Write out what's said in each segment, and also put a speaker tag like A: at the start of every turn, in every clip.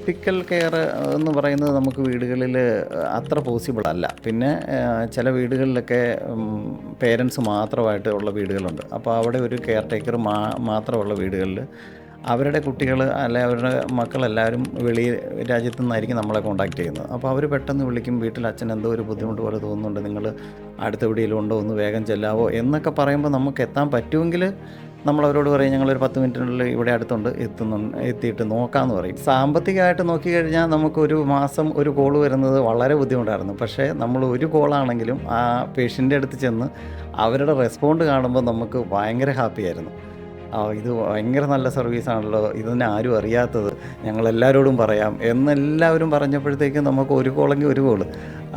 A: Critical care എന്ന് പറയുന്നത് നമുക്ക് വീടുകളിൽ അത്ര പോസിബിൾ അല്ല. പിന്നെ ചില വീടുകളിലൊക്കെ പേരൻസ് മാത്രമായിട്ട് ഉള്ള വീടുകളുണ്ട്. അപ്പോൾ അവിടെ ഒരു കെയർ ടേക്കർ മാത്രമുള്ള വീടുകളിൽ അവരുടെ കുട്ടികൾ അല്ലെ അവരുടെ മക്കളെല്ലാവരും രാജ്യത്തു നിന്നായിരിക്കും നമ്മളെ കോൺടാക്റ്റ് ചെയ്യുന്നത്. അപ്പോൾ അവർ പെട്ടെന്ന് വിളിക്കും, വീട്ടിൽ അച്ഛൻ എന്തോ ഒരു ബുദ്ധിമുട്ട് പോലെ തോന്നുന്നുണ്ട്, നിങ്ങൾ അടുത്ത എവിടെയെങ്കിലും ഉണ്ടോ, ഒന്ന് വേഗം ചെല്ലാവോ എന്നൊക്കെ പറയുമ്പോൾ നമുക്ക് എത്താൻ പറ്റുമെങ്കിൽ നമ്മളവരോട് പറയും, ഞങ്ങളൊരു 10 മിനിറ്റിനുള്ളിൽ ഇവിടെ അടുത്തുണ്ട്, എത്തിയിട്ട് നോക്കാമെന്ന് പറയും. സാമ്പത്തികമായിട്ട് നോക്കിക്കഴിഞ്ഞാൽ നമുക്ക് ഒരു മാസം ഒരു കോൾ വരുന്നത് വളരെ ബുദ്ധിമുട്ടായിരുന്നു. പക്ഷേ നമ്മൾ ഒരു കോളാണെങ്കിലും ആ പേഷ്യൻ്റെ അടുത്ത് ചെന്ന് അവരുടെ റെസ്പോണ്ട് കാണുമ്പോൾ നമുക്ക് ഭയങ്കര ഹാപ്പിയായിരുന്നു. ഇത് ഭയങ്കര നല്ല സർവീസാണല്ലോ, ഇതിനെ ആരും അറിയാത്തത്, ഞങ്ങളെല്ലാവരോടും പറയാം എന്നെല്ലാവരും പറഞ്ഞപ്പോഴത്തേക്കും നമുക്ക് ഒരു കോളെങ്കിൽ ഒരു കോള്,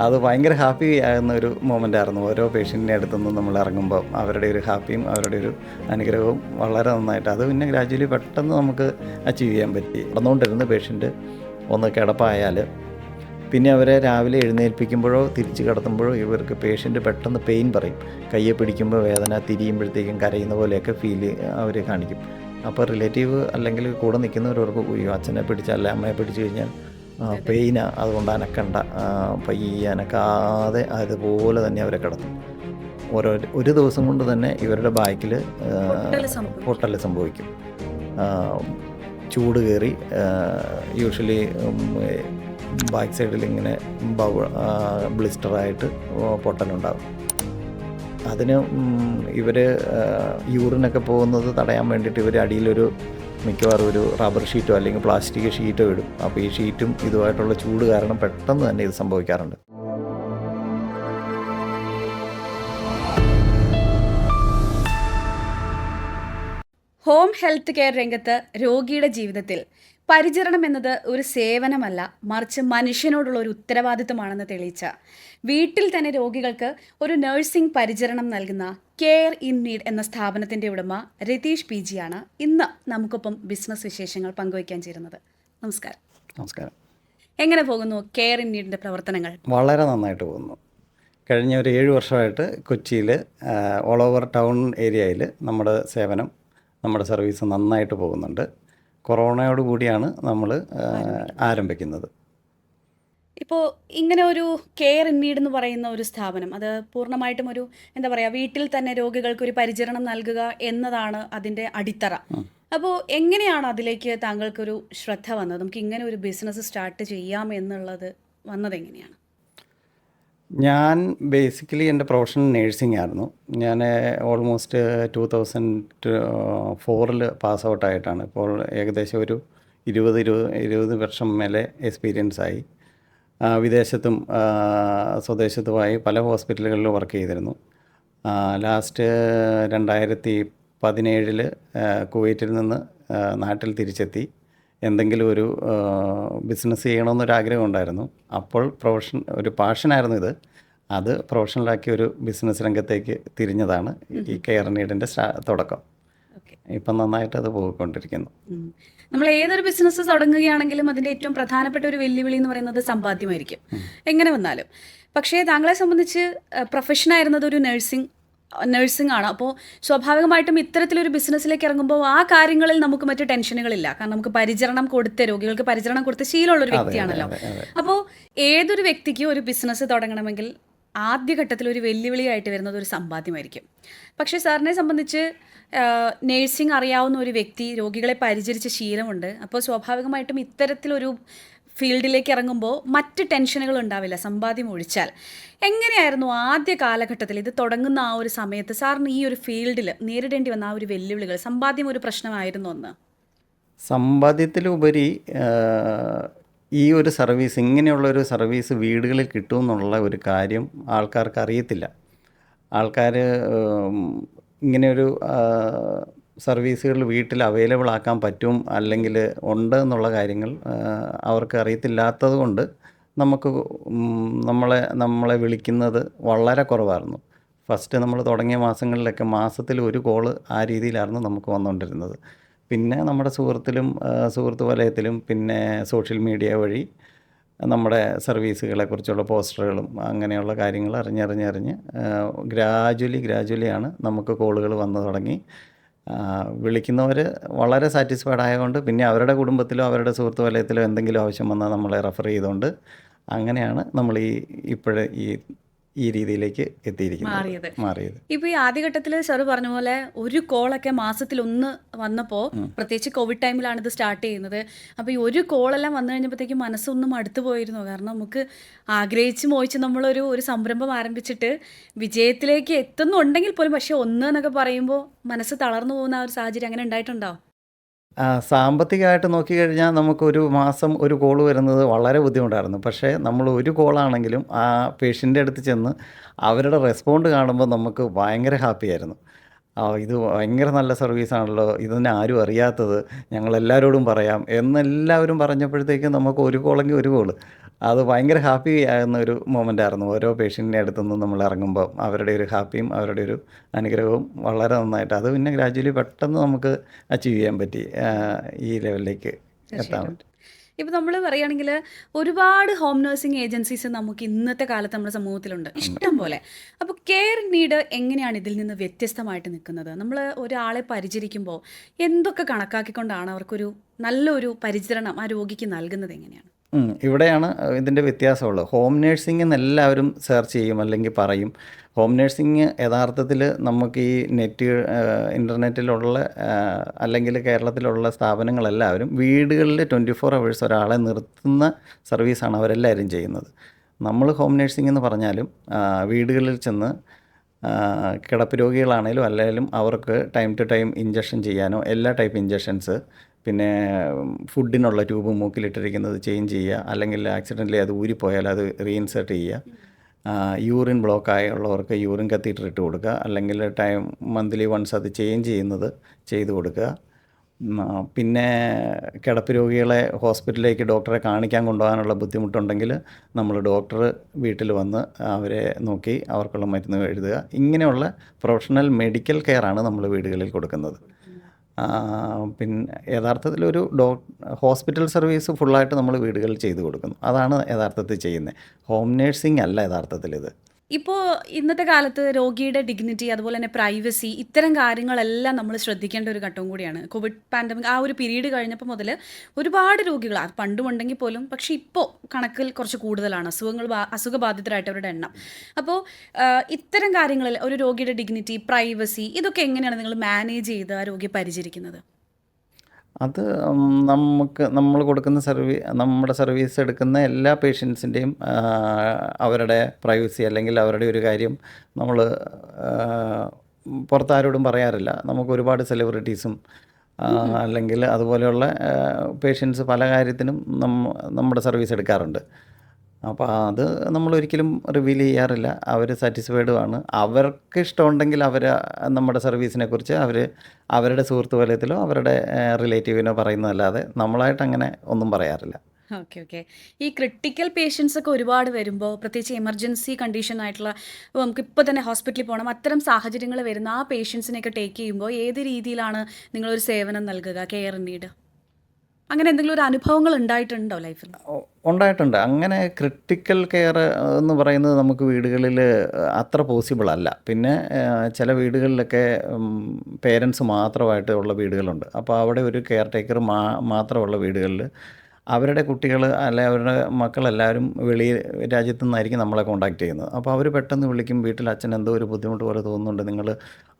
A: അത് ഭയങ്കര ഹാപ്പി ആകുന്ന ഒരു മൊമെൻ്റായിരുന്നു. ഓരോ പേഷ്യൻറ്റിൻ്റെ അടുത്തുനിന്നും നമ്മൾ ഇറങ്ങുമ്പോൾ അവരുടെ ഒരു ഹാപ്പിയും അവരുടെ ഒരു അനുഗ്രഹവും വളരെ നന്നായിട്ട് അത് പിന്നെ ഗ്രാജുവലി പെട്ടെന്ന് നമുക്ക് അച്ചീവ് ചെയ്യാൻ പറ്റി. നടന്നുകൊണ്ടിരുന്ന പേഷ്യൻറ്റ് ഒന്ന് കിടപ്പായാൽ പിന്നെ അവരെ രാവിലെ എഴുന്നേൽപ്പിക്കുമ്പോഴോ തിരിച്ച് കിടത്തുമ്പോഴോ ഇവർക്ക് പേഷ്യൻ്റ് പെട്ടെന്ന് പെയിൻ പറയും. കയ്യെ പിടിക്കുമ്പോൾ വേദന, തിരിയുമ്പോഴത്തേക്കും കരയുന്ന പോലെയൊക്കെ അവർ കാണിക്കും. അപ്പോൾ റിലേറ്റീവ് അല്ലെങ്കിൽ കൂടെ നിൽക്കുന്നവർക്ക് അച്ഛനെ പിടിച്ചാൽ അമ്മയെ പിടിച്ചു കഴിഞ്ഞാൽ പെയിനാ, അതുകൊണ്ട് അനക്കണ്ട, പയ്യെ അനക്കാതെ അതുപോലെ തന്നെ അവരെ കിടത്തും. ഒരു ദിവസം കൊണ്ട് തന്നെ ഇവരുടെ ബാക്കിൽ പൊട്ടൽ സംഭവിക്കും. ചൂട് കയറി യൂഷ്വലി ബാക്ക് സൈഡിൽ ഇങ്ങനെ ബ്ലിസ്റ്ററായിട്ട് പൊട്ടലുണ്ടാകും. അതിന് ഇവർ യൂറിനൊക്കെ പോകുന്നത് തടയാൻ വേണ്ടിയിട്ട് ഇവർ അടിയിലൊരു മിക്കവാറും ഒരു റബ്ബർ ഷീറ്റോ അല്ലെങ്കിൽ പ്ലാസ്റ്റിക് ഷീറ്റോ ഇടും. അപ്പോൾ ഈ ഷീറ്റും ഇതുമായിട്ടുള്ള ചൂട് കാരണം പെട്ടെന്ന് തന്നെ ഇത് സംഭവിക്കാറുണ്ട്.
B: ഹോം ഹെൽത്ത് കെയർ രംഗത്ത് രോഗിയുടെ ജീവിതത്തിൽ പരിചരണം എന്നത് ഒരു സേവനമല്ല, മറിച്ച് മനുഷ്യനോടുള്ള ഒരു ഉത്തരവാദിത്വമാണെന്ന് തെളിയിച്ച വീട്ടിൽ തന്നെ രോഗികൾക്ക് ഒരു നഴ്സിംഗ് പരിചരണം നൽകുന്ന കെയർ ഇൻ നീഡ് എന്ന സ്ഥാപനത്തിൻ്റെ ഉടമ രതീഷ് പി ജിയാണ് ഇന്ന് നമുക്കൊപ്പം ബിസിനസ് വിശേഷങ്ങൾ പങ്കുവയ്ക്കാൻ ചേരുന്നത്. നമസ്കാരം.
A: നമസ്കാരം.
B: എങ്ങനെ പോകുന്നു കെയർ ഇൻ നീഡിൻ്റെ പ്രവർത്തനങ്ങൾ?
A: വളരെ നന്നായിട്ട് പോകുന്നു. കഴിഞ്ഞ ഒരു 7 വർഷമായിട്ട് കൊച്ചിയിൽ ഓൾ ഓവർ ടൗൺ ഏരിയയിൽ നമ്മുടെ സേവനം, നമ്മുടെ സർവീസ് നന്നായിട്ട് പോകുന്നുണ്ട്. കൊറോണയോട് കൂടിയാണ് നമ്മൾ ആരംഭിക്കുന്നത്.
B: ഇപ്പോൾ ഇങ്ങനെ ഒരു കെയർ ഇൻ നീഡ് എന്ന് പറയുന്ന ഒരു സ്ഥാപനം, അത് പൂർണ്ണമായിട്ടും ഒരു എന്താ പറയുക, വീട്ടിൽ തന്നെ രോഗികൾക്ക് ഒരു പരിചരണം നൽകുക എന്നതാണ് അതിൻ്റെ അടിത്തറ. അപ്പോൾ എങ്ങനെയാണ് അതിലേക്ക് താങ്കൾക്കൊരു ശ്രദ്ധ വന്നത്? നമുക്ക് ഇങ്ങനെ ഒരു ബിസിനസ് സ്റ്റാർട്ട് ചെയ്യാം എന്നുള്ളത് വന്നത് എങ്ങനെയാണ്?
A: ഞാൻ ബേസിക്കലി എൻ്റെ പ്രൊഫഷൻ നേഴ്സിംഗ് ആയിരുന്നു. ഞാൻ ഓൾമോസ്റ്റ് 2004 പാസ് ഔട്ടായിട്ടാണ്. ഇപ്പോൾ ഏകദേശം ഒരു 20 വർഷം മേലെ എക്സ്പീരിയൻസ് ആയി. വിദേശത്തും സ്വദേശത്തുമായി പല ഹോസ്പിറ്റലുകളിൽ വർക്ക് ചെയ്തിരുന്നു. ലാസ്റ്റ് 2017 കുവൈറ്റിൽ നിന്ന് നാട്ടിൽ തിരിച്ചെത്തി. എന്തെങ്കിലും ഒരു ബിസിനസ് ചെയ്യണമെന്നൊരാഗ്രഹം ഉണ്ടായിരുന്നു. അപ്പോൾ ഒരു പാഷനായിരുന്നു ഇത്. അത് പ്രൊഫഷണലാക്കി ഒരു ബിസിനസ് രംഗത്തേക്ക് തിരിഞ്ഞതാണ് ഈ കെയർ നീഡിൻ്റെ തുടക്കം. ഇപ്പം നന്നായിട്ട് അത് പോയിക്കൊണ്ടിരിക്കുന്നു.
B: നമ്മൾ ഏതൊരു ബിസിനസ് തുടങ്ങുകയാണെങ്കിലും അതിൻ്റെ ഏറ്റവും പ്രധാനപ്പെട്ട ഒരു വെല്ലുവിളി എന്ന് പറയുന്നത് സമ്പാദ്യമായിരിക്കും, എങ്ങനെ വന്നാലും. പക്ഷേ താങ്കളെ സംബന്ധിച്ച് പ്രൊഫഷനായിരുന്നത് ഒരു നഴ്സിംഗ് ആണ്. അപ്പോൾ സ്വാഭാവികമായിട്ടും ഇത്തരത്തിലൊരു ബിസിനസ്സിലേക്ക് ഇറങ്ങുമ്പോൾ ആ കാര്യങ്ങളിൽ നമുക്ക് മറ്റു ടെൻഷനുകളില്ല. കാരണം നമുക്ക് രോഗികൾക്ക് പരിചരണം കൊടുത്ത് ശീലമുള്ളൊരു വ്യക്തിയാണല്ലോ. അപ്പോൾ ഏതൊരു വ്യക്തിക്കും ഒരു ബിസിനസ് തുടങ്ങണമെങ്കിൽ ആദ്യഘട്ടത്തിൽ ഒരു വെല്ലുവിളിയായിട്ട് വരുന്നത് ഒരു സമ്പാദ്യമായിരിക്കും. പക്ഷേ സാറിനെ സംബന്ധിച്ച് നേഴ്സിംഗ് അറിയാവുന്ന ഒരു വ്യക്തി, രോഗികളെ പരിചരിച്ച ശീലമുണ്ട്. അപ്പോൾ സ്വാഭാവികമായിട്ടും ഇത്തരത്തിലൊരു ഫീൽഡിലേക്ക് ഇറങ്ങുമ്പോൾ മറ്റ് ടെൻഷനുകൾ ഉണ്ടാവില്ല, സമ്പാദ്യം ഒഴിച്ചാൽ. എങ്ങനെയായിരുന്നു ആദ്യ കാലഘട്ടത്തിൽ ഇത് തുടങ്ങുന്ന ആ ഒരു സമയത്ത് സാറിന് ഈ ഒരു ഫീൽഡിൽ നേരിടേണ്ടി വന്ന ആ ഒരു വെല്ലുവിളികൾ? സമ്പാദ്യം ഒരു പ്രശ്നമായിരുന്നു ഒന്ന്?
A: സമ്പാദ്യത്തിലുപരി ഈ ഒരു സർവീസ്, ഇങ്ങനെയുള്ളൊരു സർവീസ് വീടുകളിൽ കിട്ടുമെന്നുള്ള ഒരു കാര്യം ആൾക്കാർക്ക് അറിയത്തില്ല. ആൾക്കാർ ഇങ്ങനെയൊരു സർവീസുകൾ വീട്ടിൽ അവൈലബിൾ ആക്കാൻ പറ്റും അല്ലെങ്കിൽ ഉണ്ട് എന്നുള്ള കാര്യങ്ങൾ അവർക്ക് അറിയത്തില്ലാത്തത് കൊണ്ട് നമുക്ക് നമ്മളെ വിളിക്കുന്നത് വളരെ കുറവായിരുന്നു. ഫസ്റ്റ് നമ്മൾ തുടങ്ങിയ മാസങ്ങളിലൊക്കെ മാസത്തിൽ ഒരു കോള് ആ രീതിയിലായിരുന്നു നമുക്ക് വന്നുകൊണ്ടിരുന്നത്. പിന്നെ നമ്മുടെ സുഹൃത്ത് വലയത്തിലും പിന്നെ സോഷ്യൽ മീഡിയ വഴി നമ്മുടെ സർവീസുകളെക്കുറിച്ചുള്ള പോസ്റ്ററുകളും അങ്ങനെയുള്ള കാര്യങ്ങൾ അറിഞ്ഞ് ഗ്രാജുവലിയാണ് നമുക്ക് കോളുകൾ വന്നു തുടങ്ങി. വിളിക്കുന്നവർ വളരെ സാറ്റിസ്ഫൈഡ് ആയതുകൊണ്ട് പിന്നെ അവരുടെ കുടുംബത്തിലോ അവരുടെ സുഹൃത്ത് വലയത്തിലോ എന്തെങ്കിലും ആവശ്യം വന്നാൽ നമ്മളെ റെഫർ ചെയ്തുകൊണ്ട് അങ്ങനെയാണ് നമ്മൾ ഇപ്പോഴ് ഈ രീതിയിലേക്ക്
B: മാറിയത്.
A: മാറിയത്.
B: ഇപ്പൊ ഈ ആദ്യഘട്ടത്തിൽ സാറ് പറഞ്ഞ പോലെ ഒരു കോളൊക്കെ മാസത്തിൽ ഒന്ന് വന്നപ്പോൾ, പ്രത്യേകിച്ച് കോവിഡ് ടൈമിലാണ് ഇത് സ്റ്റാർട്ട് ചെയ്യുന്നത്. അപ്പോൾ ഈ ഒരു കോളെല്ലാം വന്നു കഴിഞ്ഞപ്പോഴത്തേക്കും മനസ്സൊന്നും അടുത്തു പോയിരുന്നു. കാരണം നമുക്ക് ആഗ്രഹിച്ച് മോഹിച്ച് നമ്മളൊരു സംരംഭം ആരംഭിച്ചിട്ട് വിജയത്തിലേക്ക് എത്തുന്നുണ്ടെങ്കിൽ പോലും, പക്ഷെ ഒന്ന് എന്നൊക്കെ പറയുമ്പോൾ മനസ്സ് തളർന്നു പോകുന്ന ആ ഒരു സാഹചര്യം അങ്ങനെ ഉണ്ടായിട്ടുണ്ടോ?
A: സാമ്പത്തികമായിട്ട് നോക്കിക്കഴിഞ്ഞാൽ നമുക്കൊരു മാസം ഒരു കോള് വരുന്നത് വളരെ ബുദ്ധിമുട്ടായിരുന്നു. പക്ഷേ നമ്മൾ ഒരു കോളാണെങ്കിലും ആ പേഷ്യൻ്റെ അടുത്ത് ചെന്ന് അവരുടെ റെസ്പോണ്ട് കാണുമ്പോൾ നമുക്ക് ഭയങ്കര ഹാപ്പിയായിരുന്നു. ഇത് ഭയങ്കര നല്ല സർവീസാണല്ലോ, ഇതിനെ ആരും അറിയാത്തത്, ഞങ്ങളെല്ലാവരോടും പറയാം എന്നെല്ലാവരും പറഞ്ഞപ്പോഴത്തേക്കും നമുക്ക് ഒരു കോളെങ്കിൽ ഒരു കോള് അത് ഭയങ്കര ഹാപ്പി ആകുന്ന ഒരു മൊമെൻ്റായിരുന്നു. ഓരോ പേഷ്യൻ്റെ അടുത്തുനിന്നും നമ്മൾ ഇറങ്ങുമ്പോൾ അവരുടെ ഒരു ഹാപ്പിയും അവരുടെ ഒരു അനുഗ്രഹവും വളരെ നന്നായിട്ട് അത് പിന്നെ ഗ്രാജുവലി പെട്ടെന്ന് നമുക്ക് അച്ചീവ് ചെയ്യാൻ പറ്റി, ഈ ലെവലിലേക്ക് എത്താൻ പറ്റി.
B: ഇപ്പം നമ്മൾ പറയുകയാണെങ്കിൽ ഒരുപാട് ഹോം നഴ്സിംഗ് ഏജൻസീസ് നമുക്ക് ഇന്നത്തെ കാലത്ത് നമ്മുടെ സമൂഹത്തിലുണ്ട്, ഇഷ്ടം പോലെ. അപ്പോൾ കെയർ നീഡ് എങ്ങനെയാണ് ഇതിൽ നിന്ന് വ്യത്യസ്തമായിട്ട് നിൽക്കുന്നത്? നമ്മൾ ഒരാളെ പരിചരിക്കുമ്പോൾ എന്തൊക്കെ കണക്കാക്കിക്കൊണ്ടാണ് അവർക്കൊരു നല്ലൊരു പരിചരണം ആ രോഗിക്ക് നൽകുന്നത്? എങ്ങനെയാണ്?
A: ഇവിടെയാണ് ഇതിൻ്റെ വ്യത്യാസമുള്ളത്. ഹോം നേഴ്സിംഗ് എന്ന് എല്ലാവരും സെർച്ച് ചെയ്യും അല്ലെങ്കിൽ പറയും. ഹോം നേഴ്സിംഗ് യഥാർത്ഥത്തിൽ നമുക്ക് ഈ ഇൻ്റർനെറ്റിലുള്ള അല്ലെങ്കിൽ കേരളത്തിലുള്ള സ്ഥാപനങ്ങളെല്ലാവരും വീടുകളിൽ 24 hours ഒരാളെ നിർത്തുന്ന സർവീസാണ് അവരെല്ലാവരും ചെയ്യുന്നത്. നമ്മൾ ഹോം നേഴ്സിംഗ് എന്ന് പറഞ്ഞാലും വീടുകളിൽ ചെന്ന് കിടപ്പ് രോഗികളാണേലും അല്ലെങ്കിലും അവർക്ക് ടൈം ടു ടൈം ഇഞ്ചക്ഷൻ ചെയ്യാനോ, എല്ലാ ടൈപ്പ് ഇഞ്ചക്ഷൻസ്, പിന്നെ ഫുഡിനുള്ള ട്യൂബ് മൂക്കിലിട്ടിരിക്കുന്നത് ചേഞ്ച് ചെയ്യുക, അല്ലെങ്കിൽ ആക്സിഡൻ്റലി അത് ഊരിപ്പോയാൽ അത് റീഇൻസേർട്ട് ചെയ്യുക, യൂറിൻ ബ്ലോക്കായുള്ളവർക്ക് യൂറിൻ കത്തീറ്റർ ഇട്ട് കൊടുക്കുക, അല്ലെങ്കിൽ മന്ത്ലി വൺസ് അത് ചേഞ്ച് ചെയ്യുന്നത് ചെയ്ത് കൊടുക്കുക. പിന്നെ കിടപ്പ് രോഗികളെ ഹോസ്പിറ്റലിലേക്ക് ഡോക്ടറെ കാണിക്കാൻ കൊണ്ടുപോകാനുള്ള ബുദ്ധിമുട്ടുണ്ടെങ്കിൽ നമ്മൾ ഡോക്ടർ വീട്ടിൽ വന്ന് അവരെ നോക്കി അവർക്കുള്ള മരുന്ന് എഴുതുക. ഇങ്ങനെയുള്ള പ്രൊഫഷണൽ മെഡിക്കൽ കെയറാണ് നമ്മൾ വീടുകളിൽ കൊടുക്കുന്നത്. പിന്നെ യഥാർത്ഥത്തിലൊരു ഹോസ്പിറ്റൽ സർവീസ് ഫുള്ളായിട്ട് നമ്മൾ വീടുകളിൽ ചെയ്തു കൊടുക്കുന്നു. അതാണ് യഥാർത്ഥത്തിൽ ചെയ്യുന്നത്. ഹോം നേഴ്സിംഗ് അല്ല യഥാർത്ഥത്തിലിത്.
B: ഇപ്പോൾ ഇന്നത്തെ കാലത്ത് രോഗിയുടെ ഡിഗ്നിറ്റി, അതുപോലെ തന്നെ പ്രൈവസി, ഇത്തരം കാര്യങ്ങളെല്ലാം നമ്മൾ ശ്രദ്ധിക്കേണ്ട ഒരു ഘട്ടവും കൂടിയാണ്. കോവിഡ് പാൻഡമിക് ആ ഒരു പീരീഡ് കഴിഞ്ഞപ്പോൾ മുതൽ ഒരുപാട് രോഗികൾ, അത് പണ്ടുമുണ്ടെങ്കിൽ പോലും, പക്ഷേ ഇപ്പോൾ കണക്കിൽ കുറച്ച് കൂടുതലാണ് അസുഖബാധിതരായിട്ടവരുടെ എണ്ണം. അപ്പോൾ ഇത്തരം കാര്യങ്ങളിൽ ഒരു രോഗിയുടെ ഡിഗ്നിറ്റി, പ്രൈവസി, ഇതൊക്കെ എങ്ങനെയാണ് നിങ്ങൾ മാനേജ് ചെയ്ത് ആ രോഗിയെ പരിചരിക്കുന്നത്?
A: അത് നമ്മൾ കൊടുക്കുന്ന നമ്മുടെ സർവീസ് എടുക്കുന്ന എല്ലാ പേഷ്യൻസിൻ്റെയും അവരുടെ പ്രൈവസി അല്ലെങ്കിൽ അവരുടെ ഒരു കാര്യം നമ്മൾ പുറത്താരോടും പറയാറില്ല. നമുക്ക് ഒരുപാട് സെലിബ്രിറ്റീസും അല്ലെങ്കിൽ അതുപോലെയുള്ള പേഷ്യൻസ് പല കാര്യത്തിനും നമ്മുടെ സർവീസ് എടുക്കാറുണ്ട്. അപ്പോൾ അത് നമ്മളൊരിക്കലും റിവീൽ ചെയ്യാറില്ല. അവർ സാറ്റിസ്ഫൈഡുമാണ്. അവർക്ക് ഇഷ്ടമുണ്ടെങ്കിൽ അവർ നമ്മുടെ സർവീസിനെക്കുറിച്ച് അവരുടെ സുഹൃത്ത് വലയത്തിലോ അവരുടെ റിലേറ്റീവിനോ പറയുന്നതല്ലാതെ നമ്മളായിട്ട് അങ്ങനെ ഒന്നും പറയാറില്ല.
B: ഓക്കെ. ഈ ക്രിട്ടിക്കൽ പേഷ്യൻസ് ഒക്കെ ഒരുപാട് വരുമ്പോൾ, പ്രത്യേകിച്ച് എമർജൻസി കണ്ടീഷൻ ആയിട്ടുള്ള, നമുക്ക് ഇപ്പോൾ തന്നെ ഹോസ്പിറ്റലിൽ പോകണം, അത്തരം സാഹചര്യങ്ങൾ വരുന്ന ആ പേഷ്യൻസിനെയൊക്കെ ടേക്ക് ചെയ്യുമ്പോൾ ഏത് രീതിയിലാണ് നിങ്ങളൊരു സേവനം നൽകുക? കെയർ നീഡ് അങ്ങനെ എന്തെങ്കിലും ഒരു അനുഭവങ്ങൾ ഉണ്ടായിട്ടുണ്ടോ ലൈഫിൽ?
A: ഉണ്ടായിട്ടുണ്ട്. അങ്ങനെ ക്രിട്ടിക്കൽ കെയർ എന്ന് പറയുന്നത് നമുക്ക് വീടുകളിൽ അത്ര പോസിബിൾ അല്ല. പിന്നെ ചില വീടുകളിലൊക്കെ പേരൻസ് മാത്രമായിട്ട് ഉള്ള വീടുകളുണ്ട്. അപ്പോൾ അവിടെ ഒരു കെയർ ടേക്കർ മാത്രമുള്ള വീടുകളിൽ അവരുടെ കുട്ടികൾ അല്ലെ അവരുടെ മക്കളെല്ലാവരും രാജ്യത്തു നിന്നായിരിക്കും നമ്മളെ കോൺടാക്റ്റ് ചെയ്യുന്നത്. അപ്പോൾ അവർ പെട്ടെന്ന് വിളിക്കും, വീട്ടിൽ അച്ഛൻ എന്തോ ഒരു ബുദ്ധിമുട്ട് പോലെ തോന്നുന്നുണ്ട്, നിങ്ങൾ